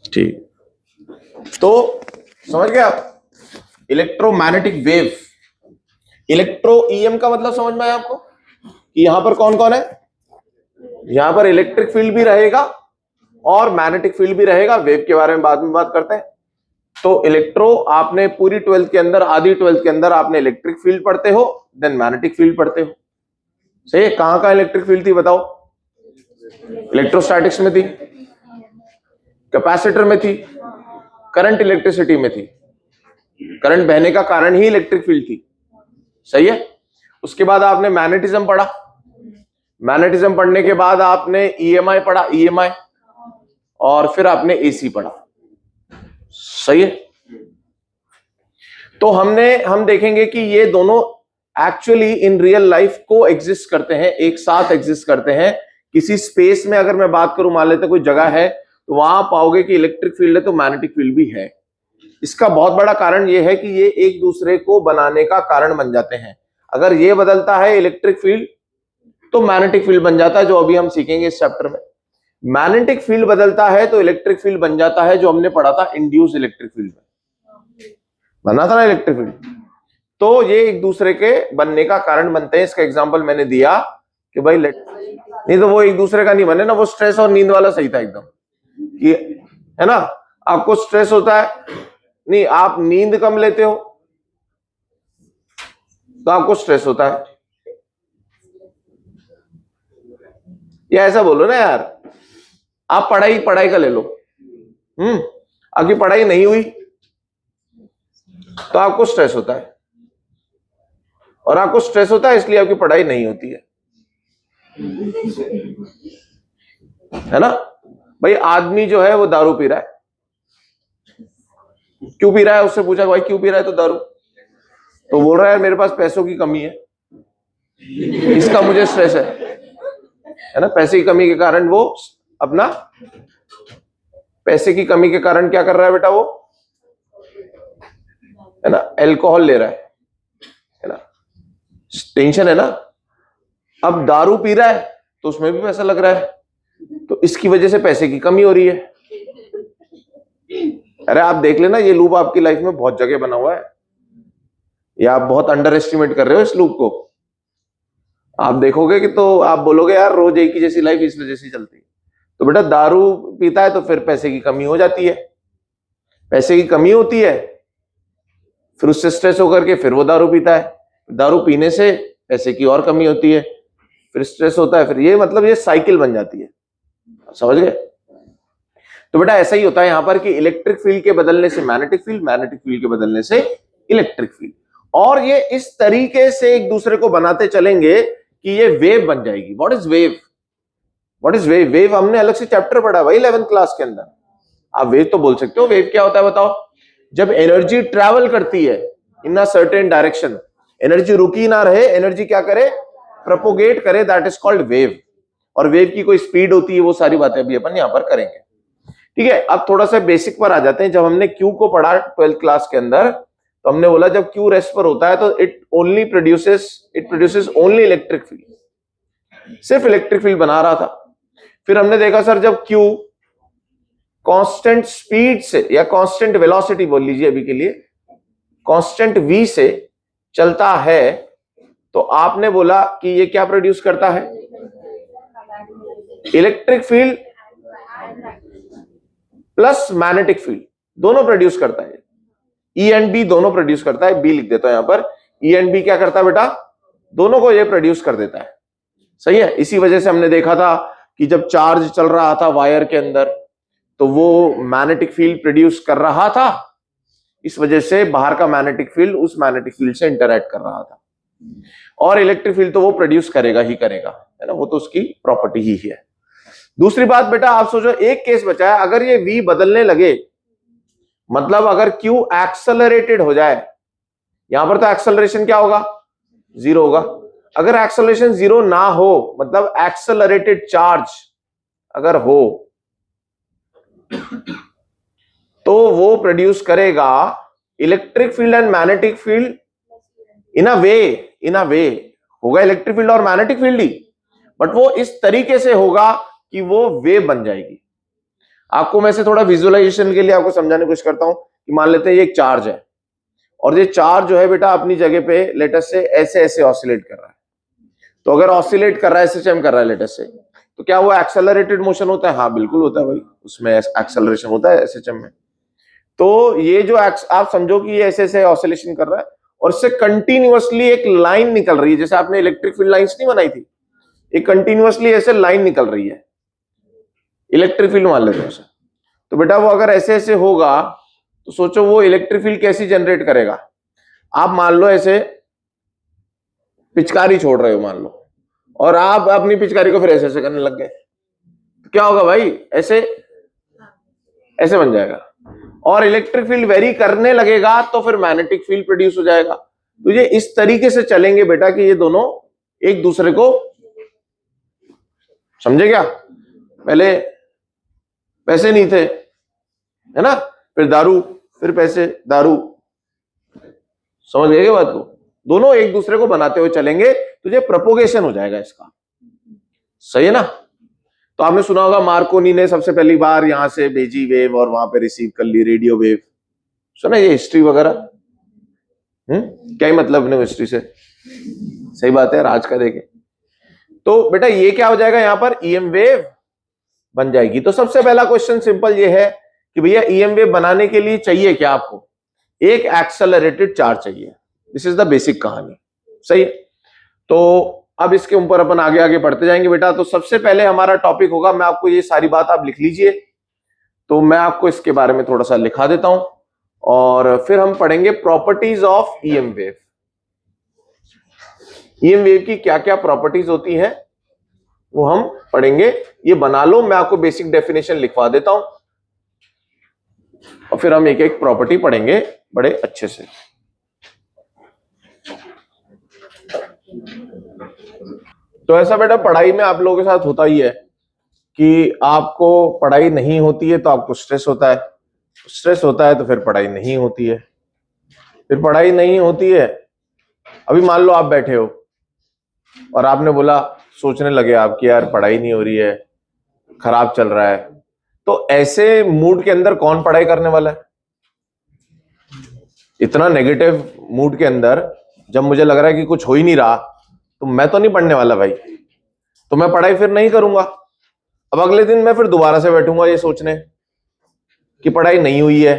ठीक, तो समझ गए आप? इलेक्ट्रोमैग्नेटिक वेव, इलेक्ट्रो ईएम का मतलब समझ में आया आपको कि यहां पर कौन कौन है? यहां पर इलेक्ट्रिक फील्ड भी रहेगा और मैग्नेटिक फील्ड भी रहेगा। वेव के बारे में बाद में बात करते हैं। तो इलेक्ट्रो, आपने पूरी 12th के अंदर, आधी 12th के अंदर आपने इलेक्ट्रिक फील्ड पढ़ते हो, देन मैग्नेटिक फील्ड पढ़ते हो। सही है? कहां इलेक्ट्रिक फील्ड थी बताओ? इलेक्ट्रोस्टैटिक्स में थी, कैपेसिटर में थी, करंट इलेक्ट्रिसिटी में थी। करंट बहने का कारण ही इलेक्ट्रिक फील्ड थी। सही है? उसके बाद आपने मैग्नेटिज्म पढ़ा, मैग्नेटिज्म पढ़ने के बाद आपने ईएमआई पढ़ा, ईएमआई, और फिर आपने एसी पढ़ा। सही है? तो हम देखेंगे कि ये दोनों एक्चुअली इन रियल लाइफ को एग्जिस्ट करते हैं, एक साथ एग्जिस्ट करते हैं। किसी स्पेस में अगर मैं बात करूं, मान लेते कोई जगह है, तो वहां पाओगे कि इलेक्ट्रिक फील्ड है तो मैग्नेटिक फील्ड भी है। इसका बहुत बड़ा कारण यह है कि ये एक दूसरे को बनाने का कारण बन जाते हैं। अगर ये बदलता है इलेक्ट्रिक फील्ड तो मैग्नेटिक फील्ड बन जाता है, जो अभी हम सीखेंगे इस चैप्टर में। मैग्नेटिक फील्ड बदलता है तो इलेक्ट्रिक फील्ड बन जाता है, जो हमने पढ़ा था इंड्यूस इलेक्ट्रिक फील्ड में, बना था ना इलेक्ट्रिक फील्ड। तो ये एक दूसरे के बनने का कारण बनते हैं। इसका एग्जांपल मैंने दिया कि भाई नहीं तो वो एक दूसरे का नहीं बने ना, वो स्ट्रेस और नींद वाला सही था एकदम, कि है ना, आपको स्ट्रेस होता है, नहीं आप नींद कम लेते हो तो आपको स्ट्रेस होता है, या ऐसा बोलो ना यार, आप पढ़ाई का ले लो, आपकी पढ़ाई नहीं हुई तो आपको स्ट्रेस होता है, और आपको स्ट्रेस होता है इसलिए आपकी पढ़ाई नहीं होती है ना। भाई आदमी जो है वो दारू पी रहा है, क्यों पी रहा है? उससे पूछा भाई क्यों पी रहा है, तो दारू, तो बोल रहा है मेरे पास पैसों की कमी है, इसका मुझे स्ट्रेस है ना। पैसे की कमी के कारण वो अपना, पैसे की कमी के कारण क्या कर रहा है बेटा, वो है ना अल्कोहल ले रहा है ना, टेंशन है ना। अब दारू पी रहा है तो उसमें भी पैसा लग रहा है, तो इसकी वजह से पैसे की कमी हो रही है। अरे आप देख लेना, ये लूप आपकी लाइफ में बहुत जगह बना हुआ है, या आप बहुत अंडर एस्टिमेट कर रहे हो इस लूप को। आप देखोगे कि तो आप बोलोगे यार रोज एक ही जैसी लाइफ इस वजह से चलती है। तो बेटा दारू पीता है तो फिर पैसे की कमी हो जाती है, पैसे की कमी होती है, फिर उससे स्ट्रेस होकर के फिर वो दारू पीता है, दारू पीने से पैसे की और कमी होती है, फिर स्ट्रेस होता है, फिर ये मतलब ये साइकिल बन जाती है। समझ गए? तो बेटा ऐसा ही होता है यहां पर कि इलेक्ट्रिक फील्ड के बदलने से मैग्नेटिक फील्ड, मैग्नेटिक फील्ड के बदलने से इलेक्ट्रिक फील्ड, और ये इस तरीके से एक दूसरे को बनाते चलेंगे कि ये वेव बन जाएगी। What is wave? What is wave? Wave हमने अलग से चैप्टर पढ़ा भाई 11th क्लास के अंदर। आप वेव तो बोल सकते हो, वेव क्या होता है बताओ? जब एनर्जी ट्रैवल करती है इन अ सर्टेन डायरेक्शन, एनर्जी रुकी ना रहे, एनर्जी क्या करे, प्रोपोगेट करे, दैट इज कॉल्ड वेव। और वेव की कोई स्पीड होती है, वो सारी बातें अभी अपन यहां पर करेंगे। ठीक है, अब थोड़ा सा बेसिक पर आ जाते हैं। जब हमने क्यू को पढ़ा 12th क्लास के अंदर, तो हमने बोला जब क्यू रेस्ट पर होता है तो it produces only electric field, सिर्फ इलेक्ट्रिक फील्ड बना रहा था। फिर हमने देखा सर जब क्यू कांस्टेंट स्पीड से, या कांस्टेंट वेलोसिटी बोल लीजिए अभी के लिए, कांस्टेंट v से चलता है, तो आपने बोला कि ये क्या प्रोड्यूस करता है, electric field plus magnetic field, दोनों प्रोड्यूस करता है। ई एंड बी दोनों प्रोड्यूस करता है, बी लिख देता है यहां पर। ई एंड बी क्या करता है बेटा, दोनों को ये प्रोड्यूस कर देता है। सही है? इसी वजह से हमने देखा था कि जब चार्ज चल रहा था वायर के अंदर, तो वो मैग्नेटिक फील्ड प्रोड्यूस कर रहा था, इस वजह से बाहर का मैग्नेटिक फील्ड उस मैग्नेटिक फील्ड से इंटरैक्ट कर रहा था। और इलेक्ट्रिक फील्ड तो वो प्रोड्यूस करेगा ही करेगा, है ना, वो तो उसकी प्रॉपर्टी ही है। दूसरी बात बेटा, आप सोचो एक केस बचा है, अगर ये v बदलने लगे, मतलब अगर q एक्सेलरेटेड हो जाए, यहां पर तो एक्सेलरेशन क्या होगा, 0 होगा। अगर एक्सेलरेशन 0 ना हो, मतलब एक्सेलरेटेड चार्ज अगर हो, तो वो प्रोड्यूस करेगा electric field and magnetic field in a way होगा इलेक्ट्रिक फील्ड और मैग्नेटिक फील्ड ही, बट वो इस तरीके से होगा कि वो वेव बन जाएगी। आपको मैं से थोड़ा विजुअलाइजेशन के लिए आपको समझाने की कोशिश करता हूं कि मान लेते हैं ये एक चार्ज है और ये चार्ज जो है बेटा अपनी जगह पे लेटस से ऐसे ऐसे ऑसिलेट कर रहा है। तो अगर ऑसिलेट कर रहा है, एसएचएम कर रहा है लेटस से, तो क्या वो एक्सेलरेटेड मोशन होता है? हाँ बिल्कुल होता है भाई, उसमें एक्सेलरेशन होता है एसएचएम में। तो ये जो आप समझो कि ये ऐसे ऐसे ऑसिलेशन कर रहा है और इससे कंटिन्यूअसली एक लाइन निकल रही है, जैसे आपने इलेक्ट्रिक फील्ड लाइंस नहीं बनाई थी, एक कंटिन्यूअसली ऐसे लाइन निकल रही है, इलेक्ट्रिक फील्ड मान लेते हैं उसे। तो बेटा वो अगर ऐसे ऐसे होगा तो सोचो वो इलेक्ट्रिक फील्ड कैसी जनरेट करेगा। आप मान लो ऐसे पिचकारी छोड़ रहे हो मान लो, और आप अपनी पिचकारी को फिर ऐसे ऐसे करने लग गए, तो क्या होगा भाई? ऐसे ऐसे बन जाएगा और इलेक्ट्रिक फील्ड वेरी करने लगेगा तो फिर मैग्नेटिक फील्ड प्रोड्यूस हो जाएगा। तो ये इस तरीके से चलेंगे बेटा कि ये दोनों एक दूसरे को, समझे क्या? पहले पैसे नहीं थे, है ना, फिर दारू, फिर पैसे, दारू, समझ गए क्या बात को? दोनों एक दूसरे को बनाते हुए चलेंगे तो ये प्रोपोगेशन हो जाएगा इसका, सही है ना? तो आपने सुना होगा मार्कोनी ने सबसे पहली बार यहां से भेजी वेव और वहां पे रिसीव कर ली रेडियो वेव, सुना ये हिस्ट्री वगैरह? क्या ही मतलब नहीं हिस्ट्री से, सही बात है, आज का देखें तो बेटा ये क्या हो जाएगा, यहां पर ईएम वेव बन जाएगी। तो सबसे पहला क्वेश्चन सिंपल ये है कि भैया ईएम वेव बनाने के लिए चाहिए क्या? आपको एक एक्सेलरेटेड चार्ज चाहिए, दिस इज द बेसिक कहानी, सही है? तो अब इसके ऊपर अपन आगे आगे बढ़ते जाएंगे बेटा। तो सबसे पहले हमारा टॉपिक होगा, मैं आपको ये सारी बात आप लिख लीजिए, तो मैं आपको इसके बारे में थोड़ा सा लिखा देता हूं और फिर हम पढ़ेंगे properties of EM wave. EM wave की क्या क्या प्रॉपर्टीज होती हैं वो हम पढ़ेंगे। ये बना लो, मैं आपको बेसिक डेफिनेशन लिखवा देता हूं और फिर हम एक एक प्रॉपर्टी पढ़ेंगे बड़े अच्छे से। तो ऐसा बेटा पढ़ाई में आप लोगों के साथ होता ही है कि आपको पढ़ाई नहीं होती है तो आपको स्ट्रेस होता है, स्ट्रेस होता है तो फिर पढ़ाई नहीं होती है, फिर पढ़ाई नहीं होती है। अभी मान लो आप बैठे हो और आपने बोला, सोचने लगे आप कि यार पढ़ाई नहीं हो रही है, खराब चल रहा है, तो ऐसे मूड के अंदर कौन पढ़ाई करने वाला है? इतना नेगेटिव मूड के अंदर जब मुझे लग रहा है कि कुछ हो ही नहीं रहा तो मैं तो नहीं पढ़ने वाला भाई, तो मैं पढ़ाई फिर नहीं करूंगा। अब अगले दिन मैं फिर दोबारा से बैठूंगा ये सोचने कि पढ़ाई नहीं हुई है,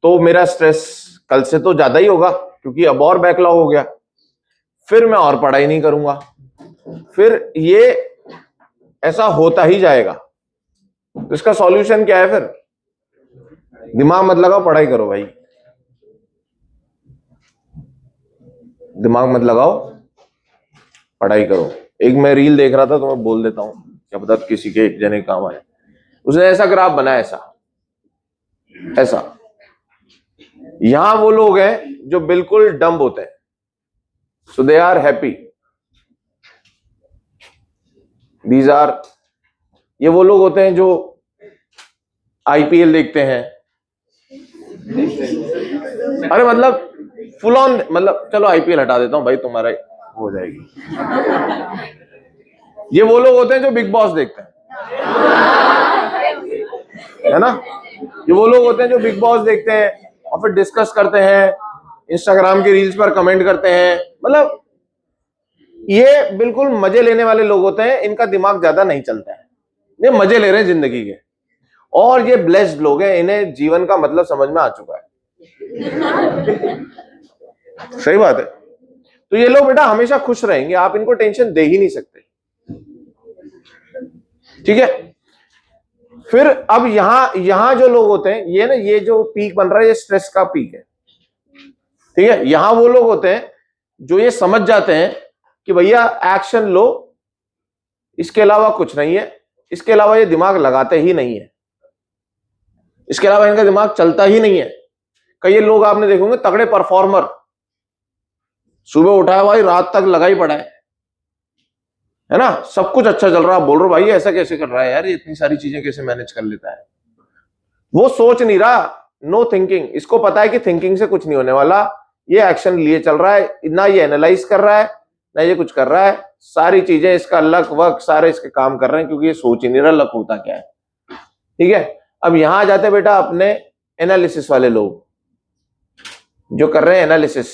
तो मेरा स्ट्रेस कल से तो ज्यादा ही होगा क्योंकि अब और बैकलॉग हो गया, फिर मैं और पढ़ाई नहीं करूंगा, फिर ये ऐसा होता ही जाएगा। तो इसका सॉल्यूशन क्या है? फिर दिमाग मत लगाओ, पढ़ाई करो भाई, दिमाग मत लगाओ, पढ़ाई करो। एक मैं रील देख रहा था तो मैं बोल देता हूं, क्या पता किसी के एक जने काम आए। उसने ऐसा ग्राफ बनाया, ऐसा ऐसा, यहां वो लोग हैं जो बिल्कुल डम्ब होते हैं, so they are happy, these are, ये वो लोग होते हैं जो आईपीएल देखते हैं, अरे मतलब फुल ऑन, मतलब चलो आईपीएल हटा देता हूं भाई, तुम्हारा हो जाएगी। ये वो लोग होते हैं जो बिग बॉस देखते हैं, है ना? ये वो लोग होते हैं जो बिग बॉस देखते हैं और फिर डिस्कस करते हैं, इंस्टाग्राम के रील्स पर कमेंट करते हैं, मतलब ये बिल्कुल मजे लेने वाले लोग होते हैं, इनका दिमाग ज्यादा नहीं चलता है, ये मजे ले रहे हैं जिंदगी के, और ये ब्लेस्ड लोग हैं, इन्हें जीवन का मतलब समझ में आ चुका है। सही बात है। तो ये लोग बेटा हमेशा खुश रहेंगे, आप इनको टेंशन दे ही नहीं सकते, ठीक है? फिर अब यहां जो लोग होते हैं, ये ना, ये जो पीक बन रहा है ये स्ट्रेस का पीक है, ठीक है? यहां वो लोग होते हैं जो ये समझ जाते हैं कि भैया एक्शन लो, इसके अलावा कुछ नहीं है, इसके अलावा ये दिमाग लगाते ही नहीं है, इसके अलावा इनका दिमाग चलता ही नहीं है। कई लोग आपने देखोगे तगड़े परफॉर्मर, सुबह उठा है भाई रात तक लगा ही पड़ा है ना, सब कुछ अच्छा चल रहा है, बोल रहे भाई ऐसा कैसे कर रहा है यार, ये इतनी सारी चीजें कैसे मैनेज कर लेता है? वो सोच नहीं रहा, नो थिंकिंग, इसको पता है कि थिंकिंग से कुछ नहीं होने वाला, ये एक्शन लिए चल रहा है, ना ये एनालाइज कर रहा है ना ये कुछ कर रहा है, सारी चीजें इसका लक वक सारे इसके काम कर रहे हैं क्योंकि ये सोच ही नहीं रहा लक होता क्या है। ठीक है, अब यहां आ जाते बेटा अपने एनालिसिस वाले लोग जो कर रहे हैं एनालिसिस,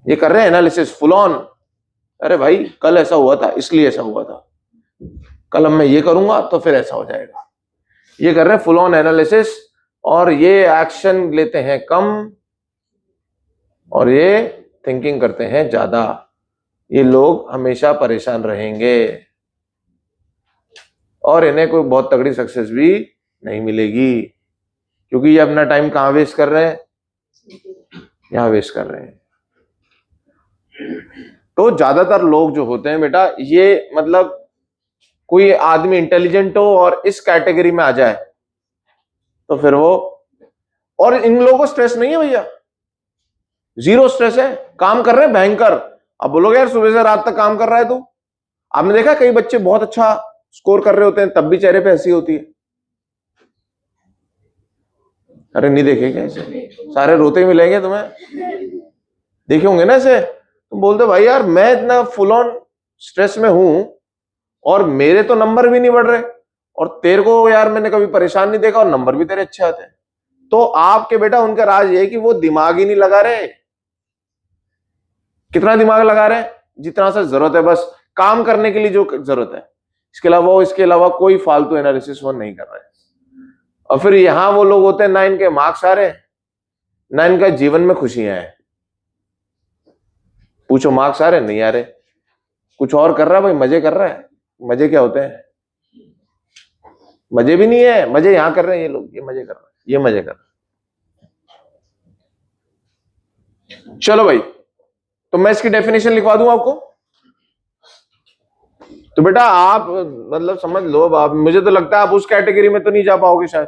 ये कर रहे हैं एनालिसिस फुल ऑन। अरे भाई कल ऐसा हुआ था इसलिए ऐसा हुआ था, कल मैं ये करूंगा तो फिर ऐसा हो जाएगा। ये कर रहे हैं फुल ऑन एनालिसिस और ये एक्शन लेते हैं कम और ये थिंकिंग करते हैं ज्यादा। ये लोग हमेशा परेशान रहेंगे और इन्हें कोई बहुत तगड़ी सक्सेस भी नहीं मिलेगी, क्योंकि ये अपना टाइम कहां वेस्ट कर रहे हैं, यहां वेस्ट कर रहे हैं। तो ज्यादातर लोग जो होते हैं बेटा, ये मतलब कोई आदमी इंटेलिजेंट हो और इस कैटेगरी में आ जाए तो फिर वो, और इन लोगों को स्ट्रेस नहीं है भैया, जीरो स्ट्रेस है, काम कर रहे हैं भयंकर। अब बोलोगे यार सुबह से रात तक काम कर रहा है तू, आपने देखा कई बच्चे बहुत अच्छा स्कोर कर रहे होते हैं तब भी चेहरे पे हंसी होती है। अरे नहीं देखे क्या ऐसे, सारे रोते ही मिलेंगे तुम्हें, देखे होंगे ना ऐसे। तुम बोलते भाई यार मैं इतना फुल ऑन स्ट्रेस में हूं और मेरे तो नंबर भी नहीं बढ़ रहे, और तेरे को यार मैंने कभी परेशान नहीं देखा और नंबर भी तेरे अच्छे आते हैं। तो आपके बेटा उनका राज ये है कि वो दिमाग ही नहीं लगा रहे। कितना दिमाग लगा रहे हैं, जितना सा जरूरत है, बस काम करने के लिए जो जरूरत है, इसके अलावा कोई फालतू एनालिसिस वो नहीं कर रहे। और फिर यहां वो लोग होते हैं ना इनके मार्क्स आ रहे ना इनका जीवन में खुशियां हैं। पूछो मार्क्स आ रहे नहीं आ रहे, कुछ और कर रहा है भाई, मजे कर रहा है। मजे क्या होते हैं, मजे भी नहीं है, मजे यहां कर रहे हैं ये लोग, ये मजे कर रहे हैं, ये मजे कर रहे हैं। चलो भाई, तो मैं इसकी डेफिनेशन लिखवा दूं आपको। तो बेटा आप मतलब समझ लो, अब आप, मुझे तो लगता है आप उस कैटेगरी में तो नहीं जा पाओगे शायद।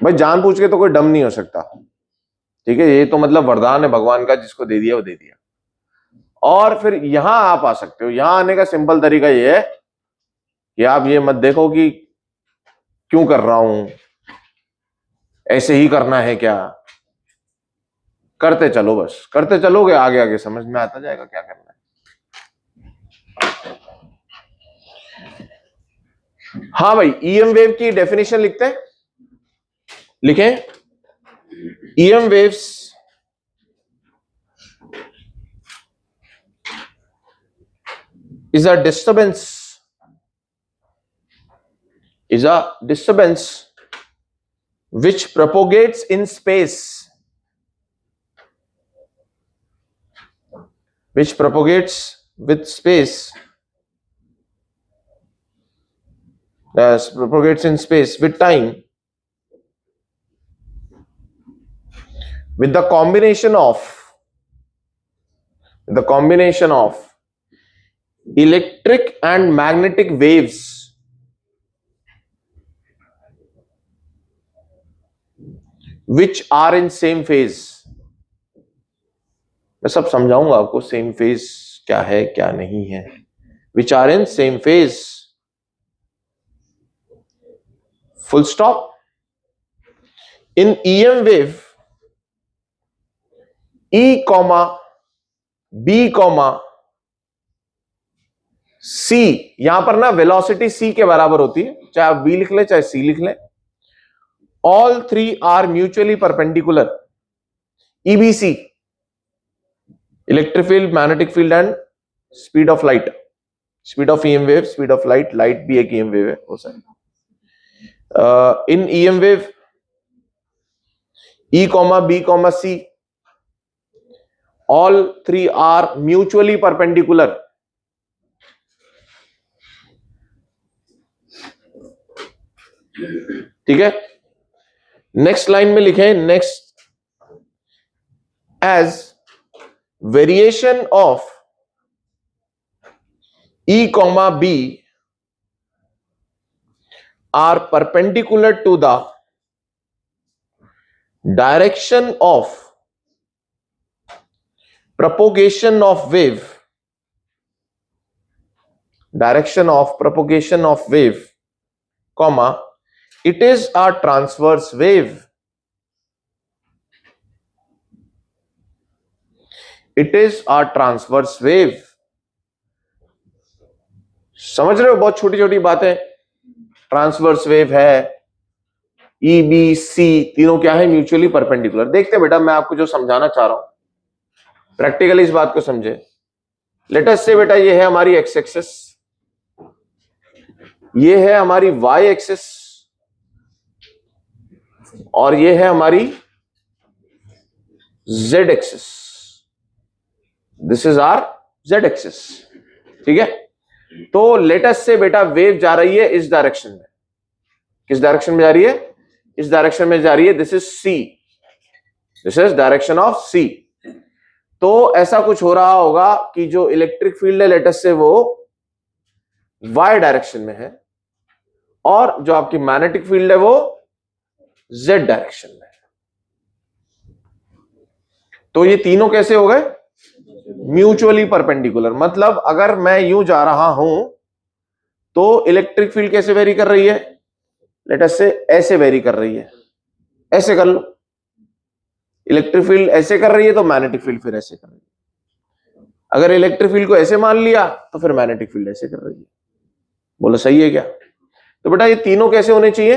भाई जान पूछ के तो कोई डम नहीं हो सकता, ठीक है, ये तो मतलब वरदान है भगवान का, जिसको दे दिया वो दे दिया। और फिर यहां आप आ सकते हो। यहां आने का सिंपल तरीका ये है कि आप ये मत देखो कि क्यों कर रहा हूं, ऐसे ही करना है क्या, करते चलो, बस करते चलोगे आगे आगे समझ में आता जाएगा क्या करना है। हाँ भाई, ईएम वेव की डेफिनेशन लिखते हैं, लिखें। EM waves is a disturbance which propagates in space, which propagates with space, propagates in space with time, with the combination of electric and magnetic waves which are in same phase। मैं सब समझाऊंगा आपको, same phase क्या है क्या नहीं है। which are in same phase, full stop। in EM wave, E comma B comma C, यहां पर ना वेलोसिटी C के बराबर होती है, चाहे आप B लिख ले चाहे C लिख ले। All three are mutually perpendicular, EBC, electric field, magnetic field and speed of light, speed of EM wave, speed of light, light भी एक EM वेव है हो सकता। इन EM wave E comma B comma C, all three are mutually perpendicular। ठीक है, next line में लिखें, next as variation of E comma B are perpendicular to the direction of propagation of wave, direction of propagation of wave, comma, it is a transverse wave, it is a transverse wave। समझ रहे हो, बहुत छोटी छोटी बातें। Transverse wave है, E B C तीनों क्या है, म्यूचुअली परपेंडिकुलर। देखते बेटा मैं आपको जो समझाना चाह रहा हूं प्रैक्टिकली इस बात को समझे। लेट अस से बेटा ये है हमारी एक्स एक्सिस, ये है हमारी वाई एक्सिस, और ये है हमारी Z axis. This is are Z axis, ठीक है। तो लेट अस से बेटा वेव जा रही है इस डायरेक्शन में। किस डायरेक्शन में जा रही है? इस डायरेक्शन में जा रही है। This is C, this is direction of C. तो ऐसा कुछ हो रहा होगा कि जो इलेक्ट्रिक फील्ड है लेट अस से वो वाई डायरेक्शन में है, और जो आपकी मैग्नेटिक फील्ड है वो जेड डायरेक्शन में है। तो ये तीनों कैसे हो गए? Mutually perpendicular. मतलब अगर मैं यूं जा रहा हूं तो इलेक्ट्रिक फील्ड कैसे वेरी कर रही है? लेट अस से ऐसे वेरी कर रही है, ऐसे कर लो। इलेक्ट्रिक फील्ड ऐसे कर रही है तो मैग्नेटिक फील्ड फिर ऐसे कर रही है। अगर इलेक्ट्रिक फील्ड को ऐसे मान लिया तो फिर मैग्नेटिक फील्ड ऐसे कर रही है। बोलो सही है क्या? तो बेटा ये तीनों कैसे होने चाहिए?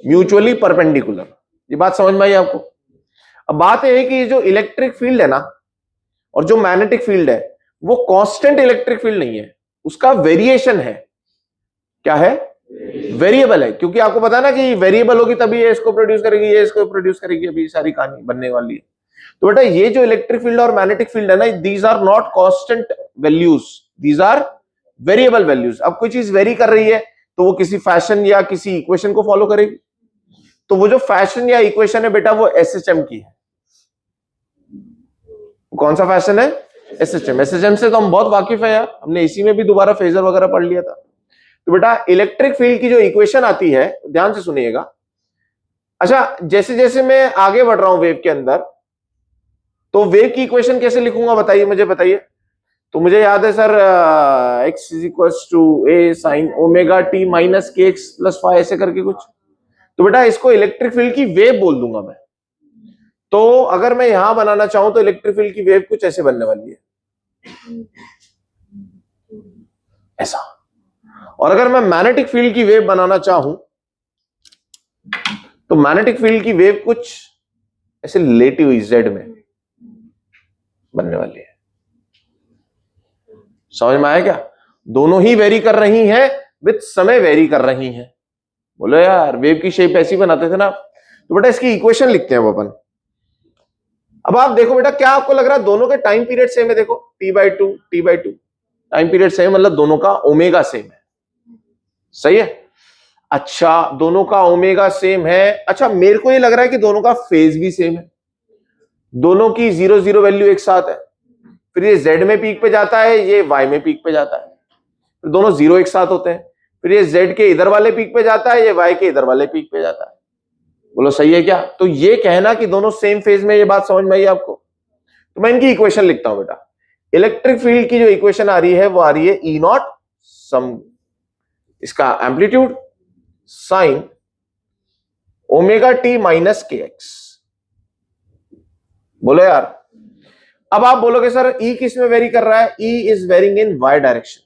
Mutually perpendicular. ये बात समझ में आई आपको? अब बात यह है कि ये जो इलेक्ट्रिक फील्ड है ना और जो मैग्नेटिक फील्ड है वो कांस्टेंट इलेक्ट्रिक फील्ड नहीं है, उसका वेरिएशन है। क्या है? वेरिएबल है। क्योंकि आपको पता है ना कि वेरिएबल होगी तभी ये इसको प्रोड्यूस करेगी, ये इसको प्रोड्यूस करेगी। अभी सारी कहानी बनने वाली है। तो बेटा ये जो इलेक्ट्रिक फील्ड और मैग्नेटिक फील्ड है ना, these are not constant values, these are variable values. अब कोई चीज वेरी कर रही है तो वो किसी फैशन या किसी इक्वेशन को फॉलो करेगी। तो वो जो फैशन या इक्वेशन है बेटा वो एसएचएम की है। कौन सा फैशन है? एसएचएम। एसएचएम से तो हम बहुत वाकिफ है यार, हमने इसी में भी दोबारा फेजर वगैरह पढ़ लिया था। तो बेटा इलेक्ट्रिक फील्ड की जो इक्वेशन आती है, ध्यान से सुनिएगा। अच्छा, जैसे जैसे मैं आगे बढ़ रहा हूं वेव के अंदर, तो वेव की इक्वेशन कैसे लिखूंगा बताइए, मुझे बताइए। तो मुझे याद है sir x is equals to a sine omega t minus k x plus five, ऐसे करके कुछ। तो बेटा इसको इलेक्ट्रिक फील्ड की वेव बोल दूंगा मैं। तो अगर मैं यहां बनाना चाहूं तो इलेक्ट्रिक फील्ड की वेव कुछ ऐसे बनने वाली है, ऐसा। और अगर मैं मैग्नेटिक फील्ड की वेव बनाना चाहूं तो मैग्नेटिक फील्ड की वेव कुछ ऐसे लेटी हुई जेड में बनने वाली है। समझ में आया क्या? दोनों ही वेरी कर रही हैं, विद समय वेरी कर रही हैं। बोलो यार वेव की शेप ऐसी बनाते थे ना। तो बेटा इसकी इक्वेशन लिखते हैं वो अपन। अब आप देखो बेटा, क्या आपको लग रहा है दोनों के टाइम पीरियड सेम है? देखो t/2 t/2 time period same, मतलब दोनों का ओमेगा सेम है। सही है? अच्छा, दोनों का ओमेगा सेम है। अच्छा, मेरे को ये लग रहा है कि दोनों का फेज भी सेम है। दोनों की 0 0 वैल्यू एक साथ है। फिर ये z में पीक पे जाता है, ये y में पीक पे जाता है। फिर दोनों 0 एक साथ होते हैं। फिर ये z के इधर वाले पीक पे जाता है, ये y के इधर वाले पीक पे जाता है। बोलो सही है क्या? तो ये कहना कि दोनों सेम फेज में, ये बात समझ में आई आपको? तो मैं इनकी इक्वेशन लिखता हूं बेटा। इलेक्ट्रिक फील्ड की जो इक्वेशन आ रही है वो आ रही है E नॉट सम, इसका amplitude sign omega t minus k x. बोलो यार। अब आप बोलोगे सर E किस में वेरी कर रहा है? E is varying in y direction.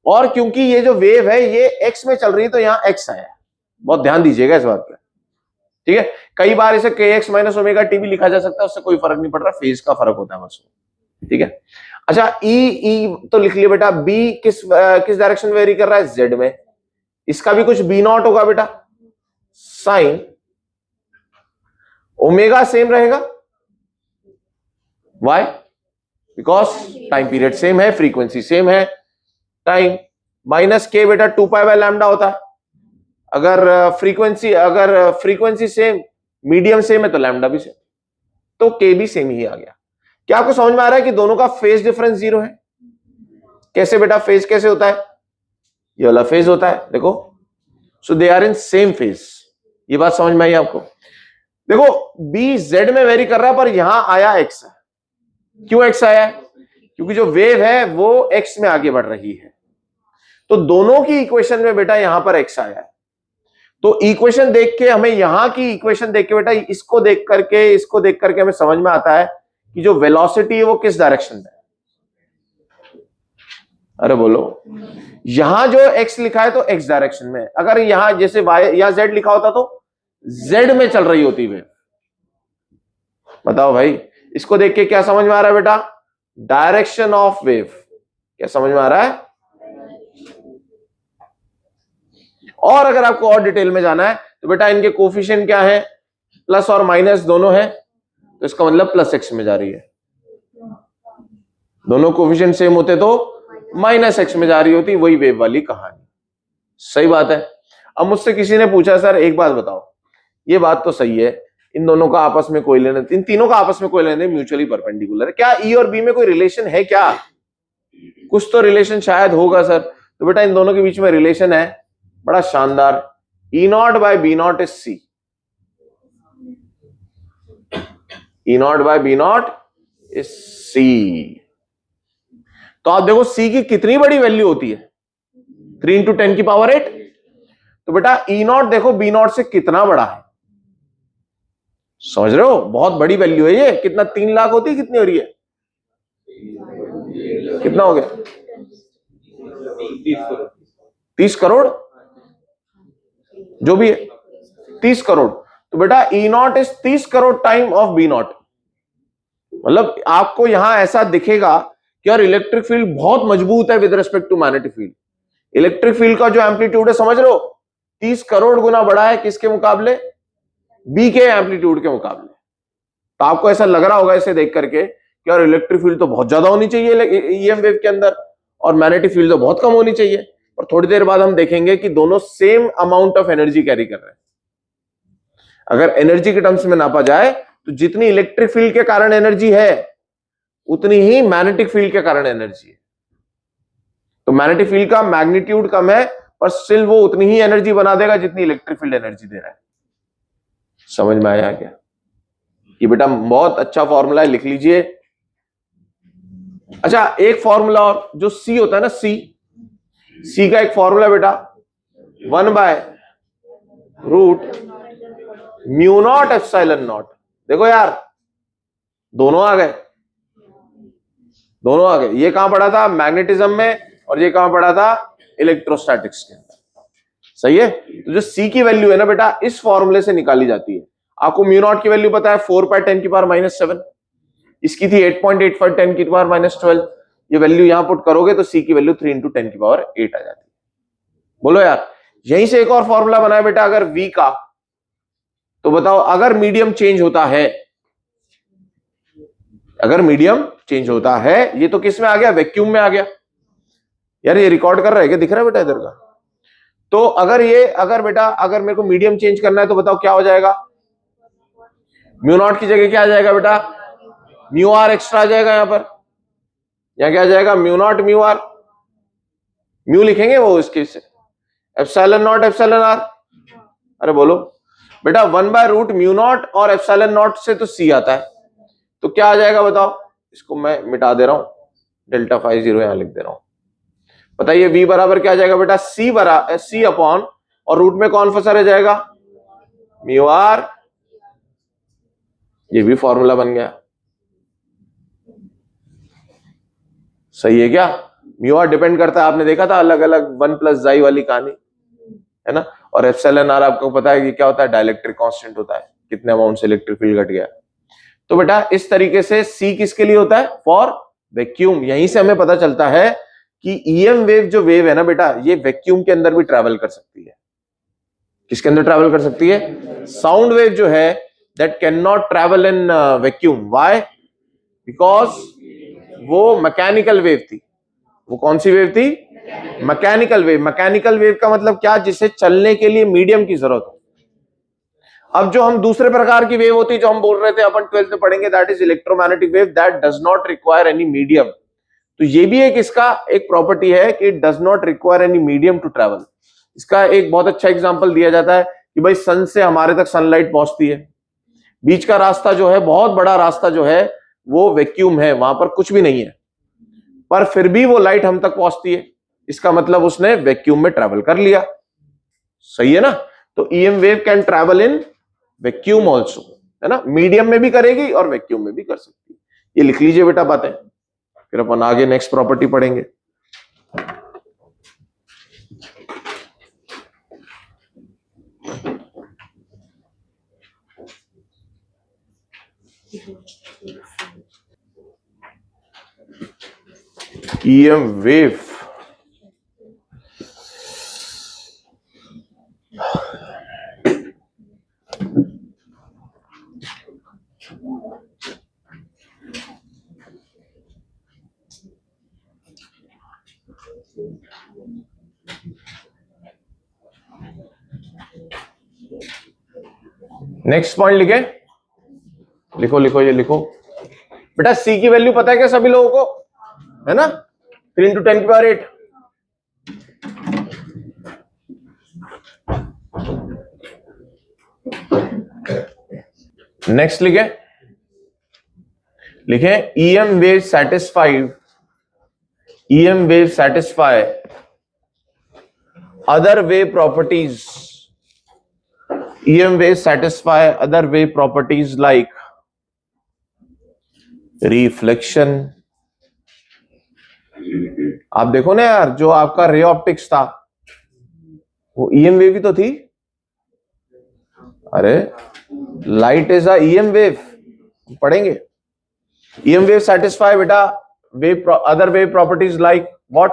और क्योंकि ये जो वेव है ये x में चल रही है तो यहां x आया। बहुत ध्यान दीजिएगा इस बात पे, ठीक है। कई बार इसे के एक्स माइनस ओमेगा टी भी लिखा जा सकता है, उससे कोई फर्क नहीं पड़ रहा, फेज का फर्क होता है बस, ठीक है। अच्छा, ई तो लिख लिया बेटा। बी किस डायरेक्शन में वेरी कर रहा है? जेड में। इसका भी कुछ बी नॉट होगा बेटा, साइन ओमेगा सेम रहेगा, why because time period same है, फ्रीक्वेंसी सेम है। टाइम माइनस के बेटा 2 पाई बाय लैम्डा होता है। अगर फ्रीक्वेंसी सेम, मीडियम सेम है तो लैम्डा भी सेम, तो के भी सेम ही आ गया। क्या आपको समझ में आ रहा है कि दोनों का फेज डिफरेंस 0 है? कैसे बेटा फेज कैसे होता है? ये वाला फेज होता है, देखो। So they are in same phase. ये बात समझ में आई आपको? देखो बी जेड में वेरी कर रहा है पर यहां आया एक्स है। क्यों एक्स आया है? क्योंकि जो वेव है वो एक्स में आगे बढ़ रही है। तो दोनों की इक्वेशन में बेटा यहां पर एक्स आया है। तो इक्वेशन देख के हमें, यहां की इक्वेशन देख के बेटा, इसको देख करके हमें समझ में आता है कि जो वेलोसिटी है वो किस डायरेक्शन में है। अरे बोलो, यहां जो x लिखा है तो x डायरेक्शन में, अगर यहां जैसे y या z लिखा होता तो z में चल रही होती वेव। बताओ भाई, इसको देख के क्या समझ में आ रहा है बेटा? Direction of wave. क्या समझ में आ रहा है? और अगर आपको और डिटेल में जाना है तो बेटा इनके कोफिशिएंट क्या है, प्लस और माइनस दोनों है, तो इसका मतलब प्लस एक्स में जा रही है। दोनों कोफिशिएंट सेम होते तो माइनस एक्स में जा रही होती, वही वेव वाली कहानी। सही बात है। अब मुझसे किसी ने पूछा सर एक बात बताओ, ये बात तो सही है, इन दोनों का आपस में कोई लेना, इन तीनों का आपस में कोई लेना म्यूचुअली परपेंडिकुलर है, क्या ई और बी में कोई रिलेशन है क्या? कुछ तो रिलेशन शायद होगा सर। तो बेटा इन दोनों के बीच में रिलेशन है बड़ा शानदार, E naught by B naught is C. E naught by B naught is C. तो आप देखो सी की कितनी बड़ी वैल्यू होती है, 3 इंटू 10 की पावर 8। तो बेटा ई नॉट देखो बी नॉट से कितना बड़ा है, समझ रहे हो? बहुत बड़ी वैल्यू है ये। कितना, 3 लाख होती है, कितनी हो रही है, कितना हो गया? 30 करोड़, जो भी है 30 करोड़। तो बेटा E naught is 30 crore time of B naught. मतलब आपको यहां ऐसा दिखेगा कि यार इलेक्ट्रिक फील्ड बहुत मजबूत है with respect to magnetic field. Electric field का जो एम्पलीट्यूड है, समझ रहे हो, 30 करोड़ गुना बड़ा है किसके मुकाबले? बी के एम्पलीट्यूड के मुकाबले। तो आपको ऐसा लग रहा होगा इसे देख करके कि यार इलेक्ट्रिक फील्ड तो बहुत ज्यादा होनी चाहिए ईएम वेव के अंदर, और मैग्नेटिक फील्ड तो बहुत कम होनी चाहिए। और थोड़ी देर बाद हम देखेंगे कि दोनों same amount of energy carry कर रहे हैं। अगर एनर्जी के टर्म्स में नापा जाए तो जितनी इलेक्ट्रिक फील्ड के कारण एनर्जी है उतनी ही मैग्नेटिक फील्ड के कारण एनर्जी है। तो मैग्नेटिक फील्ड का मैग्नीट्यूड कम है पर स्टिल वो उतनी ही एनर्जी बना देगा जितनी इलेक्ट्रिक फील्ड एनर्जी दे रहा है। समझ में आया क्या? ये बेटा बहुत अच्छा फॉर्मूला है, लिख लीजिए। अच्छा, एक फॉर्मूला और, जो सी होता है ना, सी का एक फॉर्मूला बेटा 1/रूट म्यू नॉट एप्सिलॉन नॉट। देखो यार, दोनों आ गए, दोनों आ गए। ये कहां पढ़ा था? मैग्नेटिज्म में। और ये कहां पढ़ा था? इलेक्ट्रोस्टैटिक्स के अंदर। सही है। तो जो सी की वैल्यू है ना बेटा, इस फॉर्मूले से निकाली जाती है। आपको म्यू नॉट की वैल्यू पता है 4/10⁻⁻7। इसकी थी 8.85 10⁻⁻12। ये वैल्यू यहां पुट करोगे तो सी की वैल्यू 3 इंटू 10⁻8 आ जाती है। बोलो यार, यहीं से एक और फॉर्मूला बनाया बेटा अगर वी का। तो बताओ, अगर मीडियम चेंज होता है, अगर मीडियम चेंज होता है, ये तो किस में आ गया? वैक्यूम में आ गया। यार ये रिकॉर्ड कर रहा है क्या? दिख रहा है बेटा इधर का? तो अगर बेटा अगर मेरे को मीडियम चेंज करना है तो बताओ क्या हो जाएगा? म्यू नॉट की जगह क्या आ जाएगा बेटा? म्यू आर एक्स्ट्रा आ जाएगा। यहां पर यहां क्या आ जाएगा? Mu naught mu r. Mu लिखेंगे वो इसके से, एप्सिलॉन नॉट एप्सिलॉन आर। अरे बोलो बेटा, 1/रूट म्यू नॉट और एप्सिलॉन नॉट से तो सी आता है, तो क्या आ जाएगा बताओ? इसको मैं मिटा दे रहा हूं, डेल्टा फाई 0 यहां लिख दे रहा हूं। बताइए v बराबर क्या आ जाएगा बेटा? सी अपॉन, और रूट में कौन फंसा रह जाएगा? Mu r. ये भी फॉर्मूला बन गया। सही है क्या? म्यू आर डिपेंड करता है, आपने देखा था अलग अलग 1+i वाली कहानी, है ना। और एप्सिलॉन आर आपको पता है कि क्या होता है? डाइलेक्ट्रिक कांस्टेंट होता है, कितने अमाउंट से इलेक्ट्रिक फील्ड घट गया। तो बेटा इस तरीके से सी किसके लिए होता है? For vacuum. यहीं से हमें पता चलता है कि ईएम वेव जो वेव है ना बेटा, ये वैक्यूम के अंदर भी ट्रैवल कर सकती है। किसके अंदर ट्रैवल कर सकती है? साउंड वेव जो है that can not travel in vacuum. Why? Because वो मैकेनिकल वेव थी। वो कौन सी वेव थी? Mechanical wave. मैकेनिकल वेव का मतलब क्या? जिसे चलने के लिए मीडियम की जरूरत हो। अब जो हम दूसरे प्रकार की वेव होती है, जो हम बोल रहे थे अपन 12th में पढ़ेंगे, that is electromagnetic wave that does not require any medium. तो ये भी एक इसका एक प्रॉपर्टी है कि it does not require any medium to travel. इसका एक बहुत अच्छा एग्जांपल दिया जाता है कि भाई सन से हमारे तक सनलाइट पहुंचती है, बीच का रास्ता जो है, बहुत बड़ा रास्ता जो है, वो वैक्यूम है, वहां पर कुछ भी नहीं है, पर फिर भी वो लाइट हम तक पहुंचती है। इसका मतलब उसने वैक्यूम में ट्रैवल कर लिया। सही है ना। तो EM wave can travel in vacuum also, है ना। मीडियम में भी करेगी और वैक्यूम में भी कर सकती है। ये लिख लीजिए बेटा बातें, फिर अपन आगे नेक्स्ट प्रॉपर्टी पढ़ेंगे। EM वेव, नेक्स्ट पॉइंट लिखे, लिखो लिखो ये लिखो बेटा। सी की वैल्यू पता है क्या सभी लोगों को, है ना? 3 into 10 की पावर 8। नेक्स्ट लिखे, लिखे EM wave satisfied, EM wave satisfy other wave properties, EM waves satisfy other wave properties like reflection। आप देखो ना यार, जो आपका रे ऑप्टिक्स था वो EM वेव ही तो थी। अरे light is a EM wave, पढ़ेंगे। EM वेव satisfy बेटा wave other wave properties like what?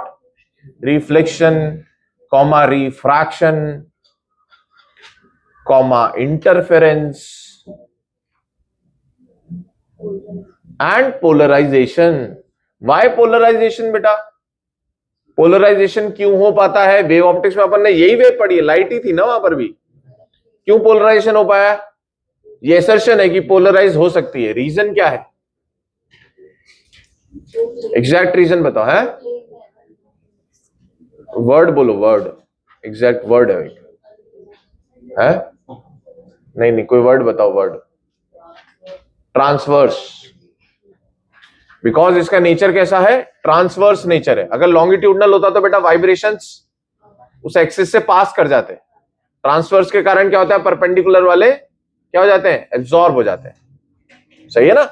Reflection, comma refraction, comma interference and polarization। Why polarization बेटा? पोलराइजेशन क्यों हो पाता है? वेव ऑप्टिक्स में अपन ने यही वेव पढ़ी है, लाइट ही थी ना वहां पर भी। क्यों पोलराइजेशन हो पाया? ये असर्शन है कि पोलराइज हो सकती है। रीजन क्या है? एग्जैक्ट रीजन बताओ। है वर्ड बोलो, वर्ड, एग्जैक्ट वर्ड है? नहीं नहीं, कोई वर्ड बताओ, वर्ड। ट्रांसवर्स, बिकॉज इसका नेचर कैसा है? ट्रांसवर्स नेचर है। अगर लॉन्गिट्यूडनल होता तो बेटा वाइब्रेशंस उस एक्सिस से पास कर जाते हैं। ट्रांसवर्स के कारण क्या होता है? परपेंडिकुलर वाले क्या हो जाते हैं? एब्जॉर्ब हो जाते हैं। सही है ना?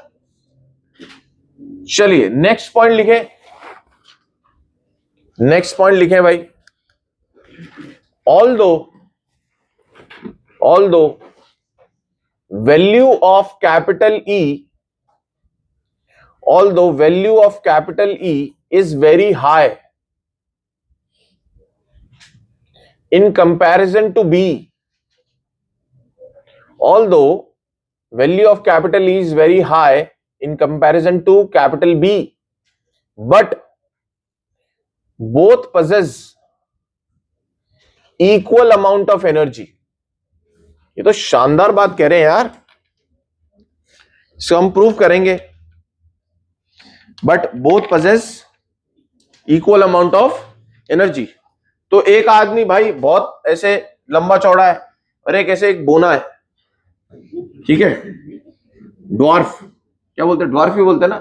चलिए नेक्स्ट पॉइंट लिखे, नेक्स्ट पॉइंट लिखे भाई। Although value of capital E, although value of capital E is very high in comparison to B, although value of capital E is very high in comparison to capital B, but both possess equal amount of energy। ये तो शानदार बात कह रहे हैं यार, इसको हम प्रूव करेंगे। But both possess equal amount of energy. तो एक आदमी भाई बहुत ऐसे लंबा चौड़ा है और एक ऐसे एक बोना है, ठीक है? ड्वार्फ, क्या बोलते हैं? ड्वार्फ ही बोलते हैं ना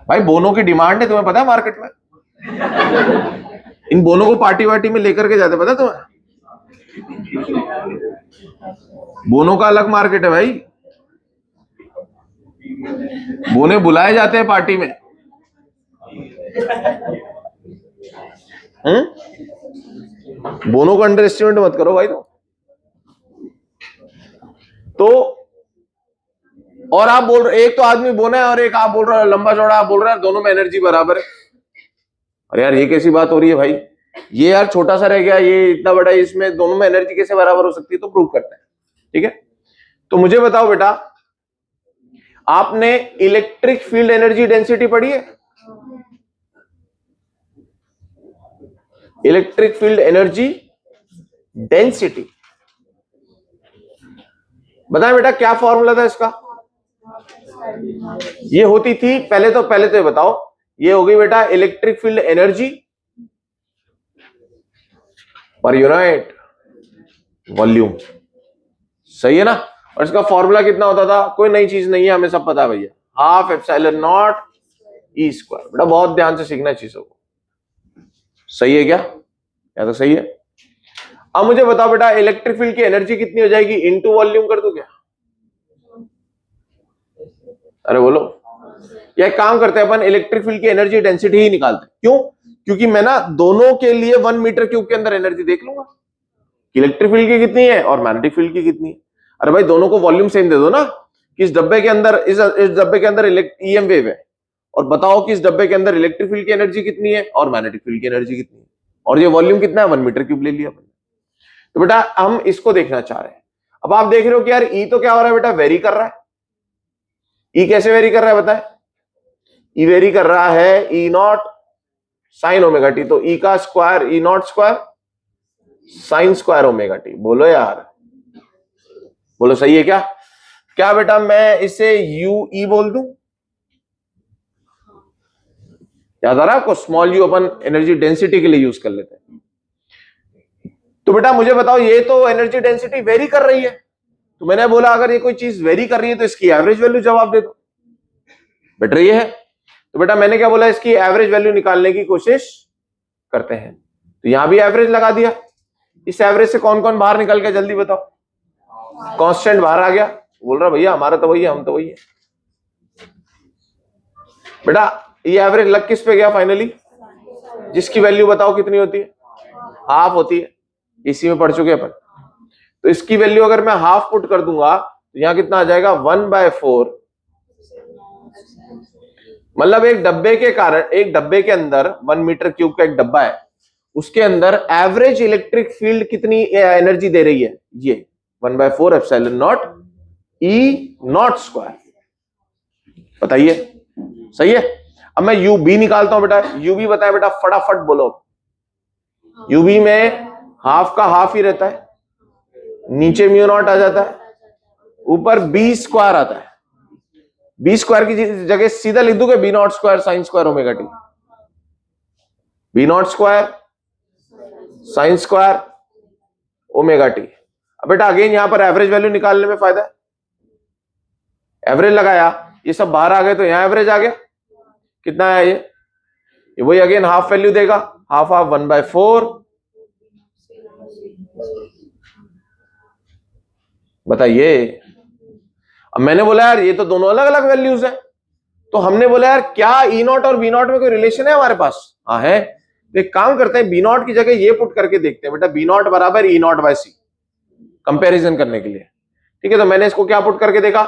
भाई। बोनों की डिमांड है, तुम्हें पता है मार्केट में। इन बोनों को पार्टी वार्टी में लेकर के जाते, पता है तुम्हें? बोनों का अलग मार्केट है भाई। बोने बुलाए जाते हैं पार्टी में। बोनों को अंडर एस्टिमेट मत करो भाई। तो और आप बोल रहे, एक तो आदमी बोना है और एक आप बोल रहे हो लंबा चौड़ा। आप बोल रहे हैं दोनों में एनर्जी बराबर है। अरे यार ये कैसी बात हो रही है भाई? ये यार छोटा सा रह गया, ये इतना बड़ा है, इसमें दोनों में एनर्जी कैसे बराबर हो सकती है? तो प्रूव करते हैं, ठीक है? तो मुझे बताओ बेटा, आपने इलेक्ट्रिक फील्ड एनर्जी डेंसिटी पढ़ी है? इलेक्ट्रिक फील्ड एनर्जी डेंसिटी, बताएं बेटा क्या फॉर्मूला था इसका? ये होती थी पहले तो ये बताओ, ये होगी बेटा electric field energy per unit volume. सही है ना? और इसका फॉर्मूला कितना होता था? कोई नई चीज नहीं है, हमें सब पता है भैया, half epsilon not E square. बेटा बहुत ध्यान से सीखना चीजों को। सही है क्या? या तो सही है। अब मुझे बताओ बेटा इलेक्ट्रिक फील्ड की एनर्जी कितनी हो जाएगी? इनटू वॉल्यूम कर दूं क्या? अरे बोलो। या एक काम करते हैं अपन, इलेक्ट्रिक फील्ड की एनर्जी डेंसिटी ही निकालते हैं। क्यों? क्योंकि मैं ना दोनों के लिए 1 मीटर क्यूब के अंदर एनर्जी देख लूंगा, इलेक्ट्रिक फील्ड की कितनी है और मैग्नेटिक फील्ड की कितनी है। अरे भाई दोनों को वॉल्यूम सेम दे दो ना, कि इस डब्बे के अंदर इस डब्बे के अंदर ईएम वेव है, और बताओ कि इस डब्बे के अंदर इलेक्ट्रिक फील्ड की एनर्जी कितनी है और मैग्नेटिक फील्ड की एनर्जी कितनी है, और ये वॉल्यूम कितना है 1 मीटर क्यूब ले लिया। तो बेटा हम इसको देखना चाह रहे हैं। अब आप देख रहे हो कि यार ई तो क्या हो रहा है बेटा, वेरी कर रहा है। ई कैसे वेरी कर रहा है बताए? ई वेरी कर रहा है ई नॉट साइन ओमेगा टी, तो ई का स्क्वायर ई naught square sine square omega T. बोलो यार, बोलो सही है क्या? क्या बेटा मैं इसे यू ई बोल दूं? याद आ रहा है आपको? Small you upon energy density के लिए यूज कर लेते हैं। तो बेटा मुझे बताओ, ये तो एनर्जी डेंसिटी वेरी कर रही है, तो मैंने बोला अगर ये कोई चीज वेरी कर रही है तो इसकी एवरेज वैल्यू जवाब दे दो। बेटा ये है, तो बेटा मैंने क्या बोला, इसकी एवरेज वैल्यू निकालने की कोशिश करते हैं। तो यहां भी एवरेज लगा दिया। इस एवरेज से कौन कौन बाहर निकल गया जल्दी बताओ? कांस्टेंट बाहर आ गया। बोल रहा भैया हमारा तो वही है, हम तो वही है। बेटा ये एवरेज लग किस पे गया फाइनली? जिसकी वैल्यू बताओ कितनी होती है? हाफ होती है। इसी में पढ़ चुके अपन। तो इसकी वैल्यू अगर मैं हाफ पुट कर दूंगा तो यहां कितना आ जाएगा 1/4। मतलब एक डब्बे के कारण, एक डब्बे के अंदर 1 मीटर क्यूब का एक डब्बा है, उसके अंदर एवरेज इलेक्ट्रिक फील्ड कितनी एनर्जी दे रही है? ये 1/4 epsilon not E naught square. बताइए सही है? अब मैं यू बी निकालता हूं बेटा। यू बी बताए बेटा, फटाफट बोलो। यू बी में हाफ का हाफ ही रहता है, नीचे म्यू नॉट आ जाता है, ऊपर बी स्क्वायर आता है। बी स्क्वायर की जगह सीधा लिख दूंगे B naught square sine square omega T. B naught square sine square omega T. अब बेटा अगेन यहां पर एवरेज वैल्यू निकालने में फायदा है। एवरेज लगाया, ये सब बाहर आ गए तो यहां एवरेज आ गया। कितना है ये वही अगेन हाफ वैल्यू देगा, हाफ हाफ 1/4। बताइए। अब मैंने बोला यार ये तो दोनों अलग अलग वैल्यूज हैं, तो हमने बोला यार क्या ई नॉट और बी नॉट में कोई रिलेशन है हमारे पास? हाँ है। तो एक काम करते हैं, बी नॉट की जगह ये पुट करके देखते हैं बेटा, बी नॉट बराबर ई नॉट बाय सी, कंपेरिजन करने के लिए। ठीक है, तो मैंने इसको क्या पुट करके देखा?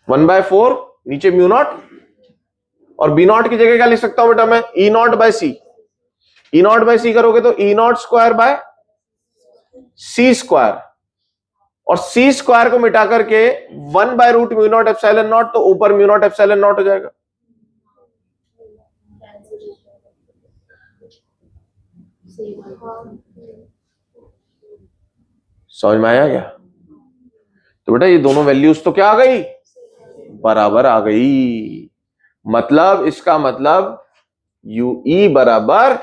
1/4 नीचे म्यू नॉट, और बी नॉट की जगह क्या लिख सकता हूं बेटा मैं? E naught by C. E naught by C करोगे तो E naught square by C square, और सी स्क्वायर को मिटा करके 1/रूट म्यू नॉट एप्सिलॉन नॉट, तो ऊपर म्यू नॉट एप्सिलॉन नॉट हो जाएगा। समझ में आया क्या? तो बेटा ये दोनों वैल्यूज तो क्या आ गई? बराबर आ गई। मतलब इसका मतलब यू ई बराबर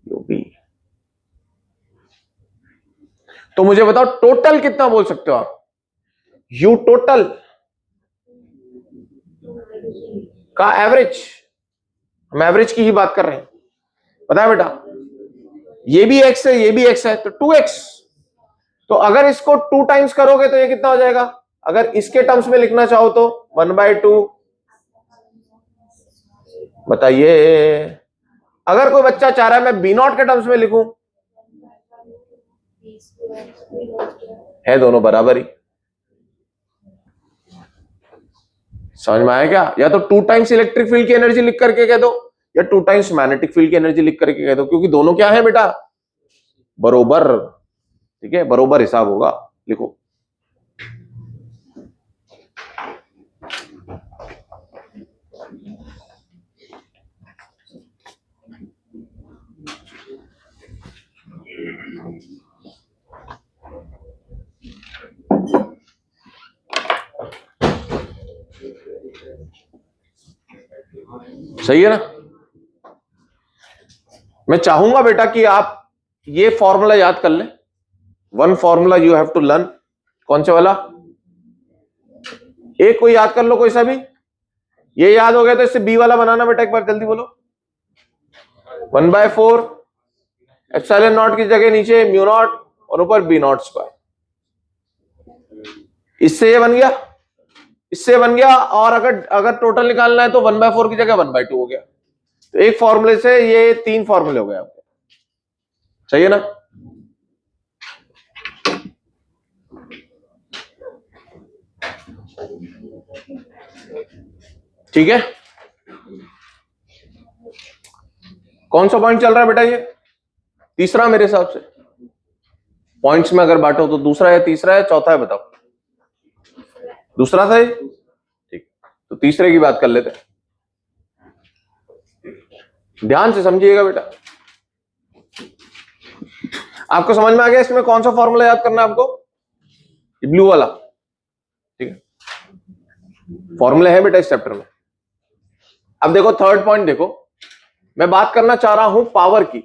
यू बी। तो मुझे बताओ टोटल कितना बोल सकते हो आप? यू टोटल का एवरेज, हम एवरेज की ही बात कर रहे हैं। पता है बेटा ये भी एक्स है, ये भी एक्स है, तो 2x। तो अगर इसको 2 टाइम्स करोगे तो ये कितना हो जाएगा? अगर इसके टर्म्स में लिखना चाहो तो 1/2। बताइए। अगर कोई बच्चा चाह रहा है मैं बी नॉट के टर्म्स में लिखूं, है दोनों बराबर ही। समझ में आया क्या? या तो 2 टाइम्स इलेक्ट्रिक फील्ड की एनर्जी लिख करके कह दो, या 2 टाइम्स मैग्नेटिक फील्ड की एनर्जी लिख करके कह दो, क्योंकि दोनों क्या है बेटा? बरोबर। ठीक है, बरोबर हिसाब होगा। लिखो। सही है ना? मैं चाहूंगा बेटा कि आप ये फॉर्मूला याद कर लें। One formula you have to learn. कौन से वाला? एक कोई याद कर लो, कोई सा भी। ये याद हो गया तो इससे बी वाला बनाना बेटा, एक बार जल्दी बोलो। 1/4 एप्सिलॉन नॉट की जगह नीचे म्यू नॉट और ऊपर बी नॉट स्क्वायर। इससे ये बन गया, इससे बन गया, और अगर टोटल निकालना है तो 1/4 की जगह 1/2 हो गया। तो एक फॉर्मूले से ये 3 फॉर्मूले हो गए आपके। सही है ना? ठीक है, कौन सा पॉइंट चल रहा है बेटा? ये तीसरा मेरे हिसाब से। पॉइंट्स में अगर बांटो तो दूसरा है, तीसरा है, चौथा है, बताओ। दूसरा था ये, ठीक। तो तीसरे की बात कर लेते हैं, ध्यान से समझिएगा बेटा। आपको समझ में आ गया इसमें कौन सा फॉर्मूला याद करना है आपको? ब्लू वाला, ठीक है, फॉर्मूला है बेटा इस चैप्टर में। अब देखो थर्ड पॉइंट, देखो मैं बात करना चाह रहा हूं पावर की।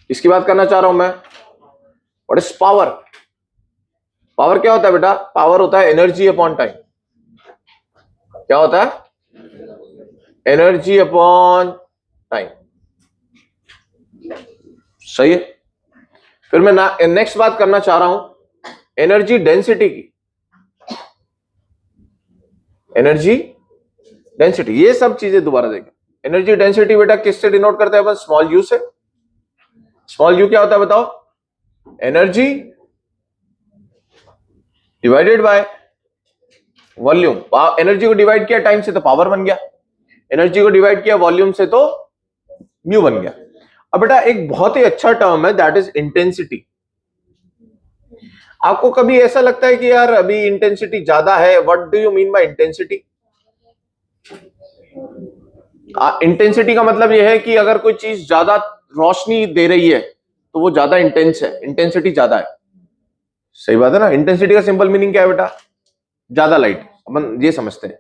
इसकी बात करना चाह रहा हूं मैं, व्हाट इज पावर? पावर क्या होता है बेटा? पावर होता है एनर्जी अपॉन टाइम। क्या होता है? Energy upon time. सही है। फिर मैं नेक्स्ट बात करना चाह रहा हूं एनर्जी डेंसिटी की। एनर्जी डेंसिटी, ये सब चीजें दोबारा देखें। एनर्जी डेंसिटी बेटा किससे डिनोट करते हैं अपन? स्मॉल यू से। स्मॉल यू क्या होता है बताओ? Energy divided by volume. Energy को डिवाइड किया टाइम से तो पावर बन गया, एनर्जी को डिवाइड किया वॉल्यूम से तो म्यू बन गया। अब बेटा एक बहुत ही अच्छा टर्म है, दैट इज इंटेंसिटी। आपको कभी ऐसा लगता है कि यार अभी इंटेंसिटी ज्यादा है? What do you mean by intensity? Intensity का मतलब यह है कि अगर कोई चीज ज्यादा रोशनी दे रही है तो वो ज्यादा इंटेंस है, इंटेंसिटी ज्यादा है। सही बात है ना? इंटेंसिटी का सिंपल मीनिंग क्या है बेटा? ज्यादा लाइट। अपन ये समझते हैं,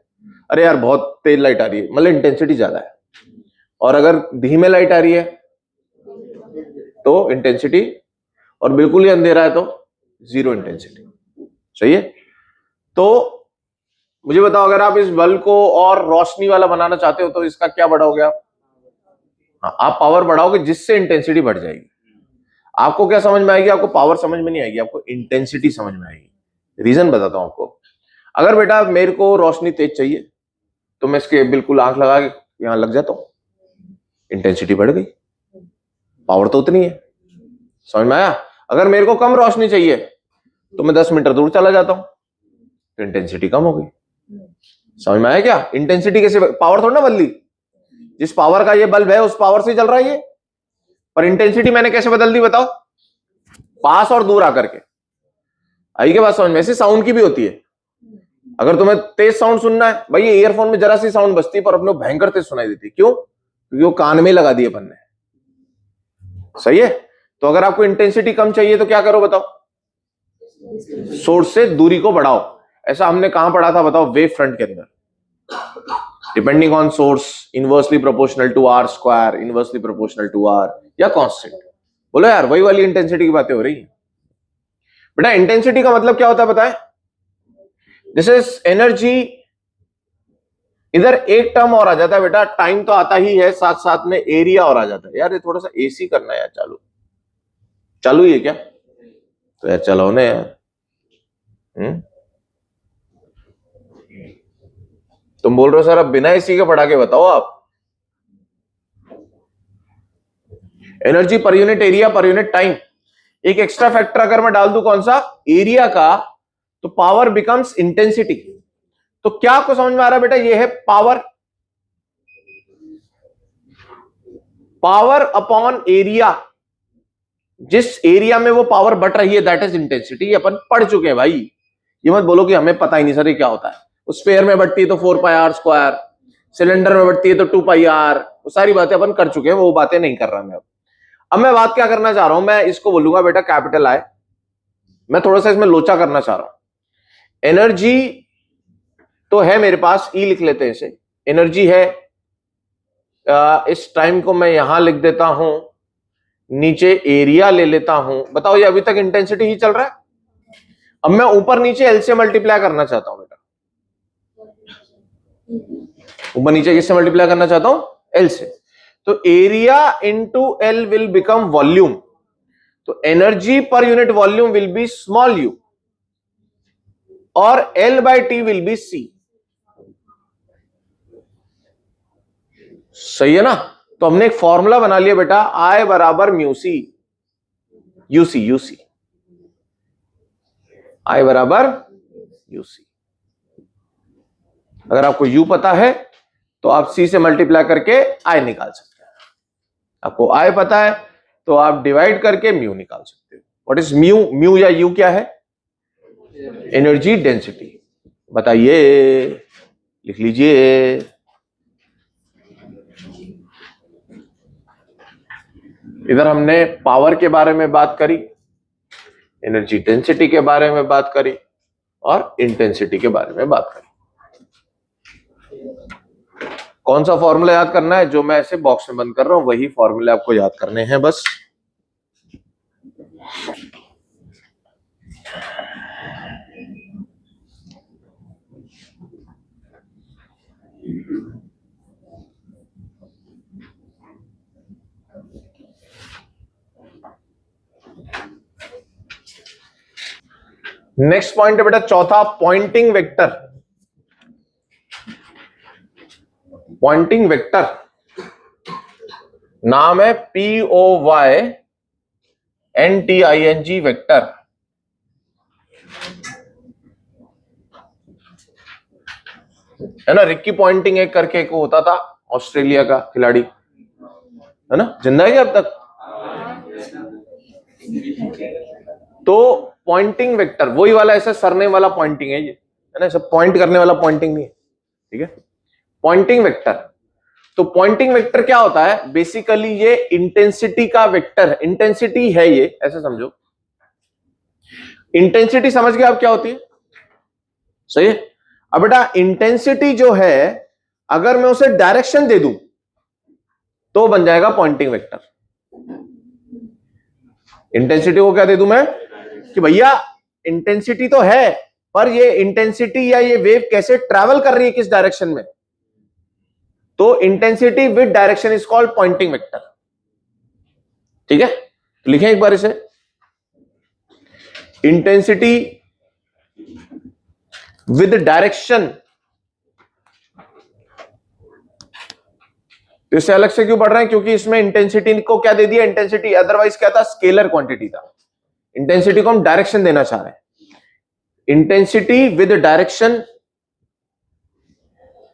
अरे यार बहुत तेज लाइट आ रही है, मतलब इंटेंसिटी ज्यादा है। और अगर धीमे लाइट आ रही है तो इंटेंसिटी, और बिल्कुल ही अंधेरा है तो जीरो इंटेंसिटी। सही है। तो मुझे बताओ, अगर आप इस बल्ब को और रोशनी वाला बनाना चाहते हो तो इसका क्या बढ़ाओगे आप? हाँ, आप पावर बढ़ाओगे जिससे इंटेंसिटी बढ़ जाएगी। आपको क्या समझ में आएगी? आपको पावर समझ में नहीं आएगी, आपको इंटेंसिटी समझ में आएगी। रीजन बताता हूं आपको। अगर बेटा मेरे को रोशनी तेज चाहिए तो मैं इसके बिल्कुल आंख लगा के यहां लग जाता हूं, इंटेंसिटी बढ़ गई, पावर तो उतनी है। समझ में आया? अगर मेरे को कम रोशनी चाहिए तो मैं 10 मीटर दूर चला जाता हूं तो इंटेंसिटी कम हो गई। समझ में आया क्या? इंटेंसिटी कैसे? पावर थोड़ा ना बदली, जिस पावर का ये बल्ब है उस पावर से चल रहा है ये, पर इंटेंसिटी मैंने कैसे बदल दी बताओ? पास और दूर आकर के। आई के बात समझ में? ऐसे साउंड की भी होती है। अगर तुम्हें तेज साउंड सुनना है भाई, ये ईयरफोन में जरा सी साउंड बजती है पर अपने भयंकर तेज सुनाई देती है। क्यों? क्योंकि वो कान में लगा दी अपन ने। सही है। तो अगर आपको इंटेंसिटी कम चाहिए तो क्या करो बताओ? सोर्स से दूरी को बढ़ाओ। ऐसा हमने कहां पढ़ा था बताओ? वेव फ्रंट के अंदर। Depending on source, inversely proportional to r square, inversely proportional to r, या कांस्टेंट। बोलो यार, वही वाली इंटेंसिटी की बातें हो रही है बेटा। इंटेंसिटी का मतलब क्या होता है बताएं? This is energy. इधर एक टर्म और आ जाता है बेटा, टाइम तो आता ही है, साथ साथ में एरिया और आ जाता है। यार ये थोड़ा सा एसी करना है यार, चालू चालू ही है क्या? तो यार चलो ना यार। तुम बोल रहे हो सर अब बिना एसी के पढ़ा के बताओ आप। Energy per unit area per unit time. एक एक्स्ट्रा फैक्टर अगर मैं डाल दूं, कौन सा? एरिया का, तो पावर बिकम्स इंटेंसिटी। तो क्या आपको समझ में आ रहा है बेटा? ये है पावर। पावर अपॉन एरिया, जिस एरिया में वो पावर बट रही है दैट इज इंटेंसिटी। ये अपन पढ़ चुके हैं भाई। ये मत बोलो कि हमें पता ही नहीं सर ये क्या होता है। उस स्फीयर में बढ़ती है तो 4 पाई आर स्क्वायर, सिलेंडर में बढ़ती है तो 2 पाई आर। वो सारी बातें अपन कर चुके हैं, वो बातें नहीं कर रहा मैं अब मैं बात क्या करना चाह रहा हूं, मैं इसको बोलूंगा बेटा कैपिटल आई। मैं थोड़ा सा इसमें लोचा करना चाह रहा हूं। एनर्जी तो है मेरे पास, ई लिख लेते हैं इसे, एनर्जी है। इस टाइम को मैं यहां लिख देता हूं, नीचे एरिया ले लेता हूं। बताओ ये अभी तक इंटेंसिटी ही चल रहा है। अब मैं ऊपर नीचे एल से मल्टीप्लाई करना चाहता हूं बेटा। ऊपर नीचे किससे मल्टीप्लाई करना चाहता हूं? एल से। तो area into L will become volume. तो energy per unit volume will be small u, और L by T will be C. सही है ना? तो हमने एक फॉर्मूला बना लिया बेटा, आई बराबर म्यूसी, यूसी, यूसी, आई बराबर यूसी। अगर आपको U पता है तो आप C से मल्टीप्लाई करके I निकाल सकते हैं। आपको I पता है तो आप डिवाइड करके म्यू निकाल सकते हो। What is mu? म्यू या U क्या है? Energy density. बताइए, लिख लीजिए। इधर हमने पावर के बारे में बात करी, एनर्जी डेंसिटी के बारे में बात करी और इंटेंसिटी के बारे में बात करी। कौन सा फॉर्मूला याद करना है? जो मैं ऐसे बॉक्स में बंद कर रहा हूं वही फॉर्मूला आपको याद करने हैं बस। नेक्स्ट पॉइंट है बेटा चौथा, पॉइंटिंग वेक्टर। पॉइंटिंग वेक्टर नाम है POYNTING वेक्टर। है ना, रिक्की पॉइंटिंग एक करके एक होता था, ऑस्ट्रेलिया का खिलाड़ी, है ना, जिंदा है क्या अब तक? तो पॉइंटिंग वेक्टर वही वाला ऐसा सरने वाला पॉइंटिंग है ये, है ना, सब पॉइंट करने वाला पॉइंटिंग नहीं है, ठीक है। पॉइंटिंग वेक्टर, तो पॉइंटिंग वेक्टर क्या होता है? बेसिकली ये इंटेंसिटी का वेक्टर है, इंटेंसिटी है ये, ऐसे समझो। इंटेंसिटी समझ गए आप क्या होती है? सही है। अब बेटा इंटेंसिटी जो है अगर मैं उसे डायरेक्शन दे दूं तो बन जाएगा पॉइंटिंग वेक्टर। इंटेंसिटी को क्या दे दूं मैं कि भैया इंटेंसिटी तो है पर ये इंटेंसिटी या ये वेव कैसे ट्रैवल कर रही है, किस डायरेक्शन में, तो intensity with direction is called Poynting vector. ठीक है, तो लिखें एक बार इसे, इंटेंसिटी विद डायरेक्शन। तो इससे अलग से क्यों पढ़ रहे हैं? क्योंकि इसमें इंटेंसिटी को क्या दे दिया, इंटेंसिटी अदरवाइज क्या था, स्केलर क्वांटिटी था, इंटेंसिटी को हम डायरेक्शन देना चाह रहे हैं। Intensity with direction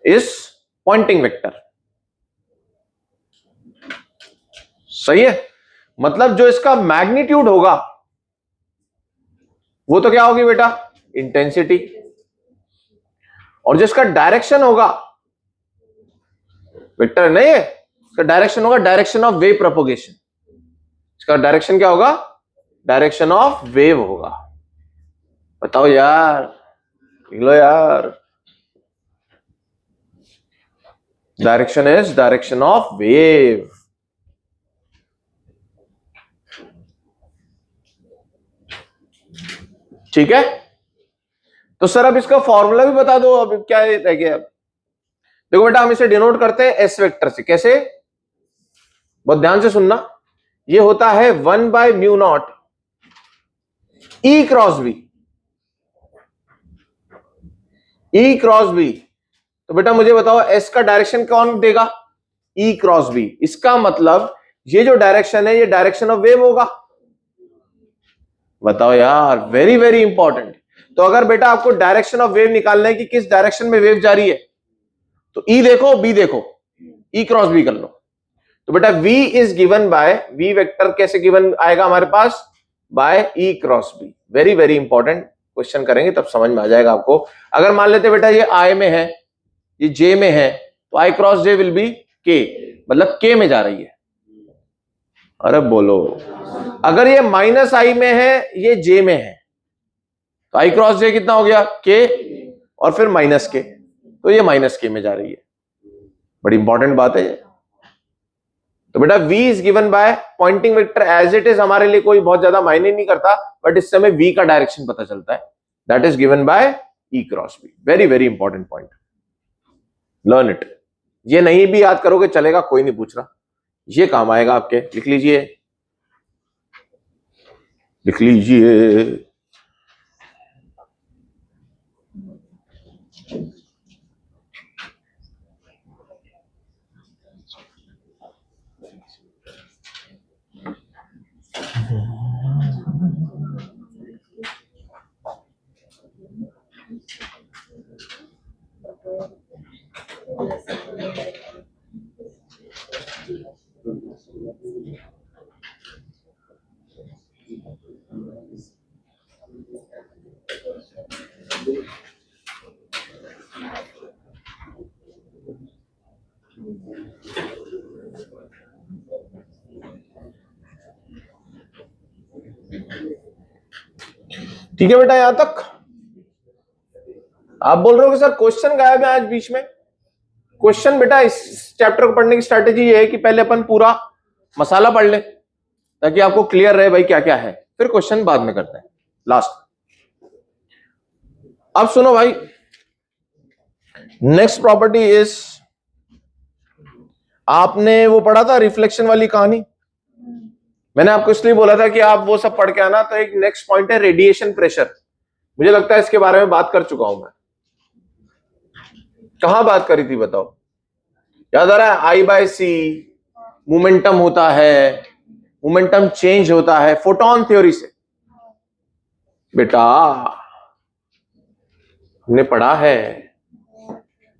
is pointing vector. सही है, मतलब जो इसका मैग्नीट्यूड होगा वो तो क्या होगी बेटा, इंटेंसिटी, और जिसका डायरेक्शन होगा, वेक्टर नहीं है, इसका डायरेक्शन होगा डायरेक्शन ऑफ वेव प्रोपोगेशन। इसका डायरेक्शन क्या होगा, डायरेक्शन ऑफ वेव होगा। बताओ यार, लिख लो यार, direction is direction of wave. ठीक है, तो सर अब इसका फॉर्मूला भी बता दो, अब क्या रह गया। देखो बेटा हम इसे डिनोट करते हैं एस वेक्टर से। कैसे? बहुत ध्यान से सुनना, ये होता है 1/μ0 E cross B. E cross B, तो बेटा मुझे बताओ एस का डायरेक्शन कौन देगा, E क्रॉस बी। इसका मतलब ये जो डायरेक्शन है ये डायरेक्शन ऑफ वेव होगा। बताओ यार, वेरी वेरी इंपॉर्टेंट। तो अगर बेटा आपको डायरेक्शन ऑफ वेव निकालना है कि किस डायरेक्शन में वेव जा रही है, तो E देखो B देखो, E क्रॉस B कर लो। तो बेटा V is given by, V vector कैसे गिवन आएगा हमारे पास, by E cross B। Very very important, question करेंगे तब समझ में आ जाएगा आपको। अगर मान लेते बेटा ये I में है, ये J में है, तो I cross J will be K, मतलब K में जा रही है। अरे बोलो, अगर ये माइनस I में है, ये J में है, तो I क्रॉस J कितना हो गया, K, और फिर माइनस K, तो ये माइनस K में जा रही है। बड़ी इंपॉर्टेंट बात है ये। तो बेटा V is given by Poynting vector as it is, हमारे लिए कोई बहुत ज्यादा मायने नहीं करता, बट इस समय V का डायरेक्शन पता चलता है, that is given bye E cross B। Very very important point, learn it. ये नहीं भी याद करोगे चलेगा, कोई नहीं पूछ रहा, ये काम आएगा आपके। लिख लीजिए, लिख लीजिए। ठीक है बेटा, यहां तक आप बोल रहे हो कि सर क्वेश्चन गायब है आज बीच में। क्वेश्चन बेटा इस चैप्टर को पढ़ने की स्ट्रैटेजी ये है कि पहले अपन पूरा मसाला पढ़ ले ताकि आपको क्लियर रहे भाई क्या क्या है, फिर क्वेश्चन बाद में करते हैं लास्ट। अब सुनो भाई, नेक्स्ट प्रॉपर्टी इज, आपने वो पढ़ा था रिफ्लेक्शन वाली कहानी, मैंने आपको इसलिए बोला था कि आप वो सब पढ़ के आना। तो एक नेक्स्ट पॉइंट है रेडिएशन प्रेशर। मुझे लगता है इसके बारे में बात कर चुका हूं मैं। कहां बात करी थी बताओ, याद आ रहा है? I/C मोमेंटम होता है, मोमेंटम चेंज होता है फोटोन थ्योरी से। बेटा हमने पढ़ा है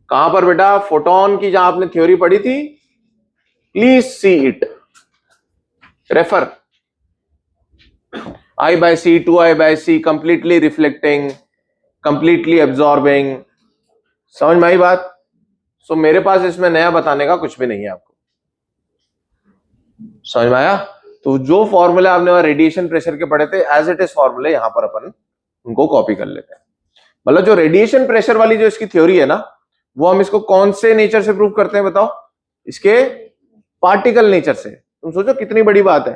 कहां पर बेटा? फोटोन की जहां आपने थ्योरी पढ़ी थी, please see it, refer. I/C, 2I/C, completely reflecting, completely absorbing. समझ में आई बात? सो मेरे पास इसमें नया बताने का कुछ भी नहीं है आपको, समझ में आया? तो जो फॉर्मूले आपने वहां रेडिएशन प्रेशर के पढ़े थे, एज इट इज फॉर्मूले यहां पर अपन उनको कॉपी कर लेते हैं। मतलब जो रेडिएशन प्रेशर वाली जो इसकी थ्योरी है ना, वो हम इसको कौन से नेचर से प्रूव करते हैं बताओ? इसके पार्टिकल नेचर से। तुम सोचो कितनी बड़ी बात है।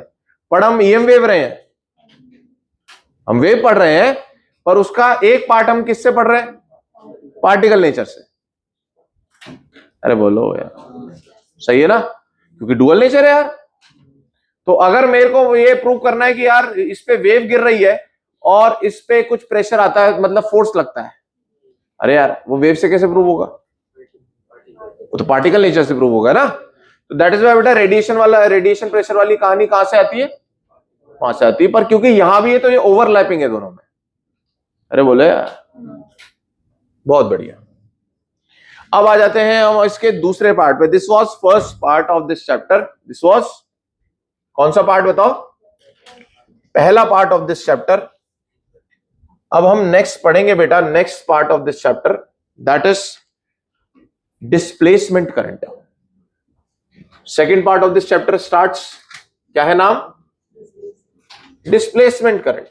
पढ़ हम ईएम वेव रहे हैं, हम वेव पढ़ रहे हैं, पर उसका एक पार्ट हम किससे पढ़ रहे हैं? पार्टिकल नेचर से। अरे बोलो यार, सही है ना? क्योंकि डुअल नेचर है यार। तो अगर मेरे को ये प्रूव करना है कि यार इस पे वेव गिर रही है और इस पे कुछ प्रेशर आता है, मतलब फोर्स लगता है, अरे यार वो वेव से कैसे प्रूव होगा? वो तो पार्टिकल नेचर से प्रूव होगा ना। तो दैट इज व्हाई बेटा रेडिएशन प्रेशर वाली कहानी कहां से आती है? वहां से आती है। पर क्योंकि यहां भी है तो ये ओवरलैपिंग है दोनों में। अरे बोले यार, बहुत बढ़िया। अब आ जाते हैं हम इसके दूसरे पार्ट पे। This was first part of this chapter. This was कौन सा पार्ट बताओ? पहला पार्ट ऑफ दिस चैप्टर। अब हम नेक्स्ट पढ़ेंगे बेटा, next part of this chapter, that is displacement current. Second part of this chapter starts, क्या है नाम? Displacement current.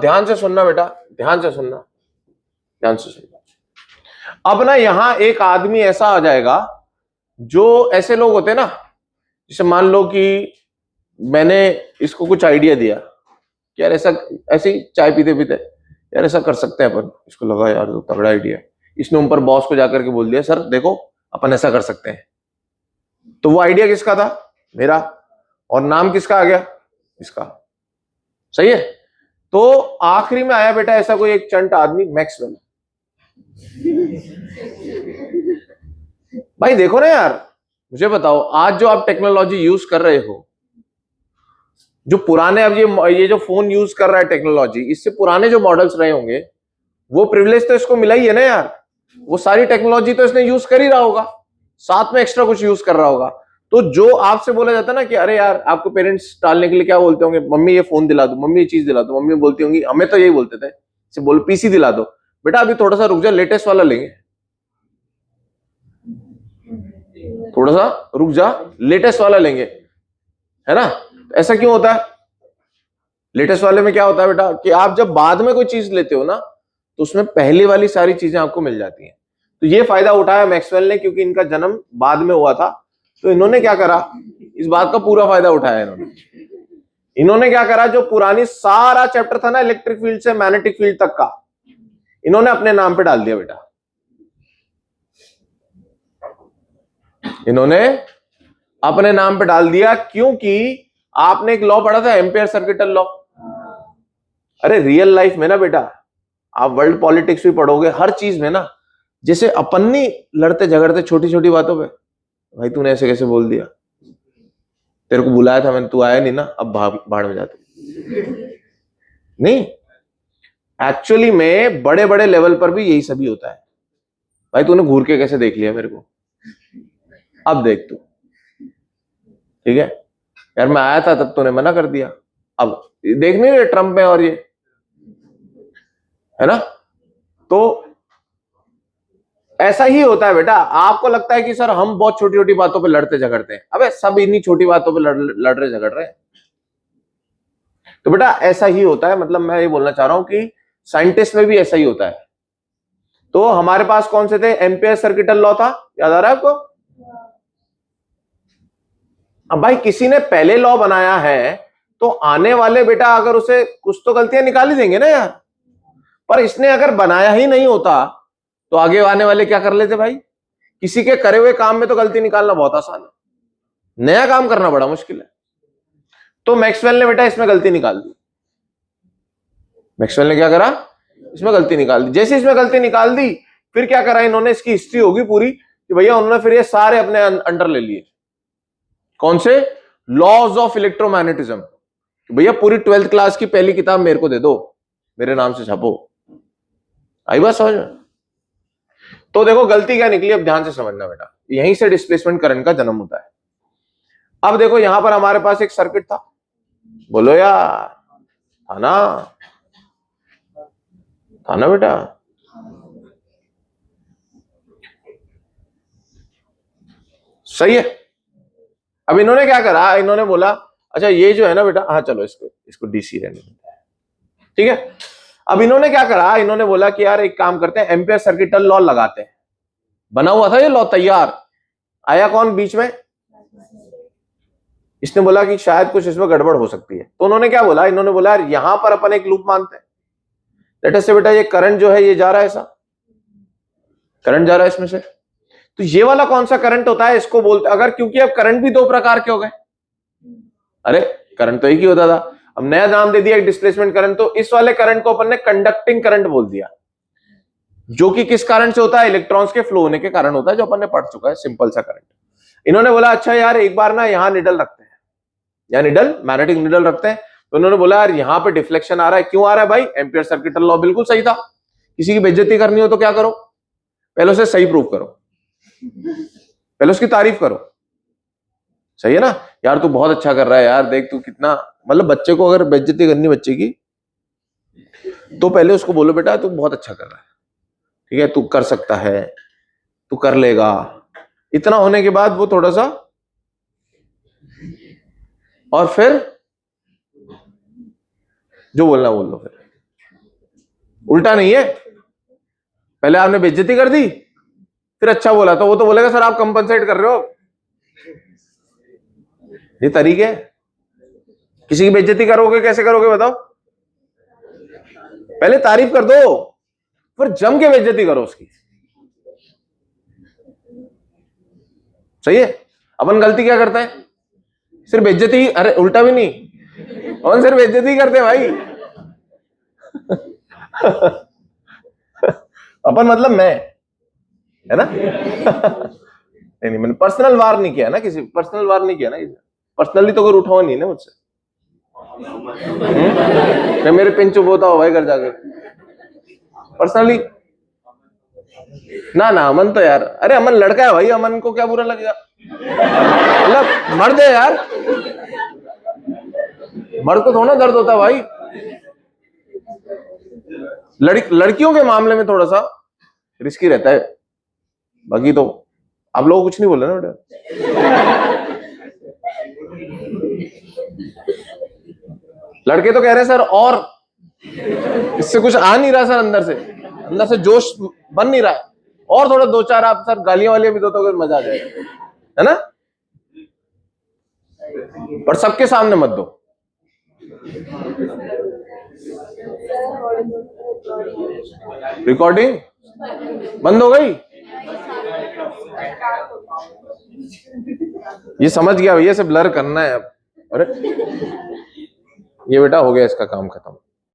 ध्यान से सुनना बेटा, ध्यान से सुनना, ध्यान से सुनना। अब ना यहां एक आदमी ऐसा आ जाएगा, जो ऐसे लोग होते हैं ना, जैसे मान लो कि मैंने इसको कुछ आइडिया दिया कि यार ऐसा, ऐसी चाय पीते पीते यार ऐसा कर सकते हैं अपन, इसको लगा यार तो तगड़ा आइडिया है। इसने ऊपर बॉस को जाकर के बोल दिया, सर देखो अपन ऐसा कर सकते हैं। तो वो आइडिया किसका था? मेरा। और नाम किसका आ गया? इसका। सही है। तो आखिरी में आया बेटा ऐसा कोई एक चंट आदमी, मैक्सवेल। भाई देखो ना यार, मुझे बताओ, आज जो आप टेक्नोलॉजी यूज कर रहे हो, जो पुराने, अब ये जो फोन यूज कर रहा है टेक्नोलॉजी, इससे पुराने जो मॉडल्स रहे होंगे, वो प्रिविलेज तो इसको मिला ही है ना यार। वो सारी टेक्नोलॉजी तो इसने यूज कर ही रहा होगा, साथ में एक्स्ट्रा कुछ यूज कर रहा होगा। तो जो आपसे बोला जाता है ना कि अरे यार, आपको पेरेंट्स टालने के लिए क्या बोलते होंगे? मम्मी ये फोन दिला दो, मम्मी ये चीज दिला दो। मम्मी बोलती होंगी, हमें तो यही बोलते थे, इसे बोल पीसी दिला दो। बेटा अभी थोड़ा सा रुक जा, लेटेस्ट वाला लेंगे। थोड़ा सा रुक जा, लेटेस्ट वाला लेंगे, है ना? ऐसा क्यों होता है? लेटेस्ट वाले में क्या होता है बेटा कि आप जब बाद में कोई चीज लेते हो ना, तो उसमें पहले वाली सारी चीजें आपको मिल जाती हैं। तो ये फायदा उठाया मैक्सवेल ने, क्योंकि इनका जन्म बाद में हुआ था। तो इन्होंने क्या करा, इस बात का पूरा फायदा उठाया इन्होंने क्या करा, जो पुरानी सारा चैप्टर था ना इलेक्ट्रिक फील्ड से मैग्नेटिक फील्ड तक का, इन्होंने अपने नाम पे डाल दिया बेटा। इन्होंने अपने नाम पे डाल दिया, क्योंकि आपने एक लॉ पढ़ा था, एम्पेयर सर्किटल लॉ। अरे रियल लाइफ में ना बेटा, आप वर्ल्ड पॉलिटिक्स भी पढ़ोगे, हर चीज में ना, जैसे अपन नहीं लड़ते झगड़ते छोटी छोटी बातों पे, भाई तूने ऐसे कैसे बोल दिया, तेरे को बुलाया था मैंने, तू आया नहीं ना, अब भाड़ में जाते। नहीं, एक्चुअली में बड़े बड़े लेवल पर भी यही सभी होता है। भाई तूने घूर के कैसे देख लिया मेरे को, अब देख तू, ठीक है यार मैं आया था तब तूने मना कर दिया, अब देख नहीं रहे ट्रम्प में और ये, है ना। तो ऐसा ही होता है बेटा। आपको लगता है कि सर हम बहुत छोटी छोटी बातों पे लड़ते झगड़ते हैं, अबे सब इन्हीं छोटी बातों पे लड़ रहे झगड़ रहे हैं। तो बेटा ऐसा ही होता है, मतलब मैं ये बोलना चाह रहा हूं कि साइंटिस्ट में भी ऐसा ही होता है। तो हमारे पास कौन से थे, एम्पियर सर्किटल लॉ था, याद आ रहा है आपको। अब भाई किसी ने पहले लॉ बनाया है तो आने वाले बेटा अगर उसे कुछ तो गलतियां निकाल ही देंगे ना यार। पर इसने अगर बनाया ही नहीं होता तो आगे आने वाले क्या कर लेते भाई। किसी के करे हुए काम में तो गलती निकालना बहुत आसान है, नया काम करना बड़ा मुश्किल है। तो मैक्सवेल ने बेटा इसमें गलती निकाल दी। मैक्सवेल ने क्या करा, इसमें गलती निकाल दी। जैसे इसमें गलती निकाल दी फिर क्या करा इन्होंने, इसकी हिस्ट्री होगी पूरी कि भैया उन्होंने फिर ये सारे अपने अंडर ले लिए। कौन से, लॉज ऑफ इलेक्ट्रोमैग्नेटिज्म। भैया पूरी 12th क्लास की पहली किताब मेरे को दे दो, मेरे नाम से छापो। आई बात समझ में। तो देखो गलती क्या निकली, अब ध्यान से समझना बेटा, यहीं से डिस्प्लेसमेंट करंट का जन्म होता है। अब देखो यहां पर हमारे पास एक सर्किट था, बोलो यार, था ना, था ना बेटा। सही है। अब इन्होंने क्या करा, इन्होंने बोला अच्छा ये जो है ना बेटा, हाँ चलो इसको डीसी रहने देते हैं, ठीक है। अब इन्होंने क्या करा, इन्होंने बोला कि यार एक काम करते हैं, एम्पियर सर्किटल लॉ लगाते हैं। बना हुआ था ये लॉ तैयार, आया कौन बीच में, इसने बोला कि शायद कुछ इसमें गड़बड़ हो सकती है। तो उन्होंने क्या बोला, इन्होंने बोला यार यहां पर अपन एक लूप मानते हैं। लेट अस से बेटा ये करंट जो है ये जा रहा है, ऐसा करंट जा रहा है इसमें से, तो ये वाला कौन सा करंट होता है इसको बोलते, अगर क्योंकि अब करंट भी दो प्रकार के हो गए, अरे करंट तो एक ही होता था, अब नया नाम दे दिया डिस्प्लेसमेंट करंट। तो इस वाले करंट को अपन ने कंडक्टिंग करंट बोल दिया, जो कि किस कारण से होता है, इलेक्ट्रॉन्स के फ्लो होने के कारण होता है, जो अपन ने पढ़ चुका है, सिंपल सा करंट। इन्होंने बोला अच्छा यार एक बार ना यहां निडल रखते हैं, या निडल मैग्नेटिक निडल रखते हैं। तो उन्होंने बोला यार यहां पे डिफ्लेक्शन आ रहा है, क्यों आ रहा है भाई, एम्पियर सर्किटल लॉ बिल्कुल सही था। किसी की बेइज्जती करनी हो तो क्या करो, पहले उसे सही प्रूव करो, पहले उसकी तारीफ करो, सही है ना। यार तू बहुत अच्छा कर रहा है यार, देख तू कितना, मतलब बच्चे को अगर बेइज्जती करनी बच्चे की तो पहले उसको बोलो बेटा तू बहुत अच्छा कर रहा है, ठीक है, तू कर सकता है, तू कर लेगा। इतना होने के बाद वो थोड़ा सा, और फिर जो बोलना बोल लो, फिर उल्टा नहीं है, पहले आपने बेइज्जती कर दी फिर अच्छा बोला तो वो तो बोलेगा सर आप कंपनसेट कर रहे हो। ये तरीके है। किसी की बेइज्जती करोगे कैसे करोगे बताओ, पहले तारीफ कर दो फिर जम के बेइज्जती करो उसकी, सही है। अपन गलती क्या करते हैं, सिर्फ बेइज्जती, अरे उल्टा भी नहीं, अपन सिर्फ बेइज्जती करते हैं भाई। अपन मतलब मैं, है ना। नहीं मैंने पर्सनल वार नहीं किया ना, किसी पर्सनल वार नहीं किया ना, पर्सनली तो कोई उठाओ नहीं ना मुझसे। मैं मेरे पिन चुप होता हो भाई घर जाकर, पर्सनली ना ना। अमन तो यार, अरे अमन लड़का है भाई, अमन को क्या बुरा लगेगा, मतलब मर्द है यार, मर्द को थोड़ा दर्द होता है भाई। लड़कियों के मामले में थोड़ा सा रिस्की रहता है, बाकी तो आप लोग कुछ नहीं बोल रहे ना बेटा। लड़के तो कह रहे हैं सर और इससे कुछ आ नहीं रहा सर, अंदर से जोश बन नहीं रहा है, और थोड़ा दो चार आप सर गालियां वालियां भी दो तो मजा आ जाएगा, है ना। पर सबके सामने मत दो। रिकॉर्डिंग बंद हो गई, ये समझ गया भैया, से ब्लर करना है अब। अरे ये बेटा हो गया इसका काम खत्म।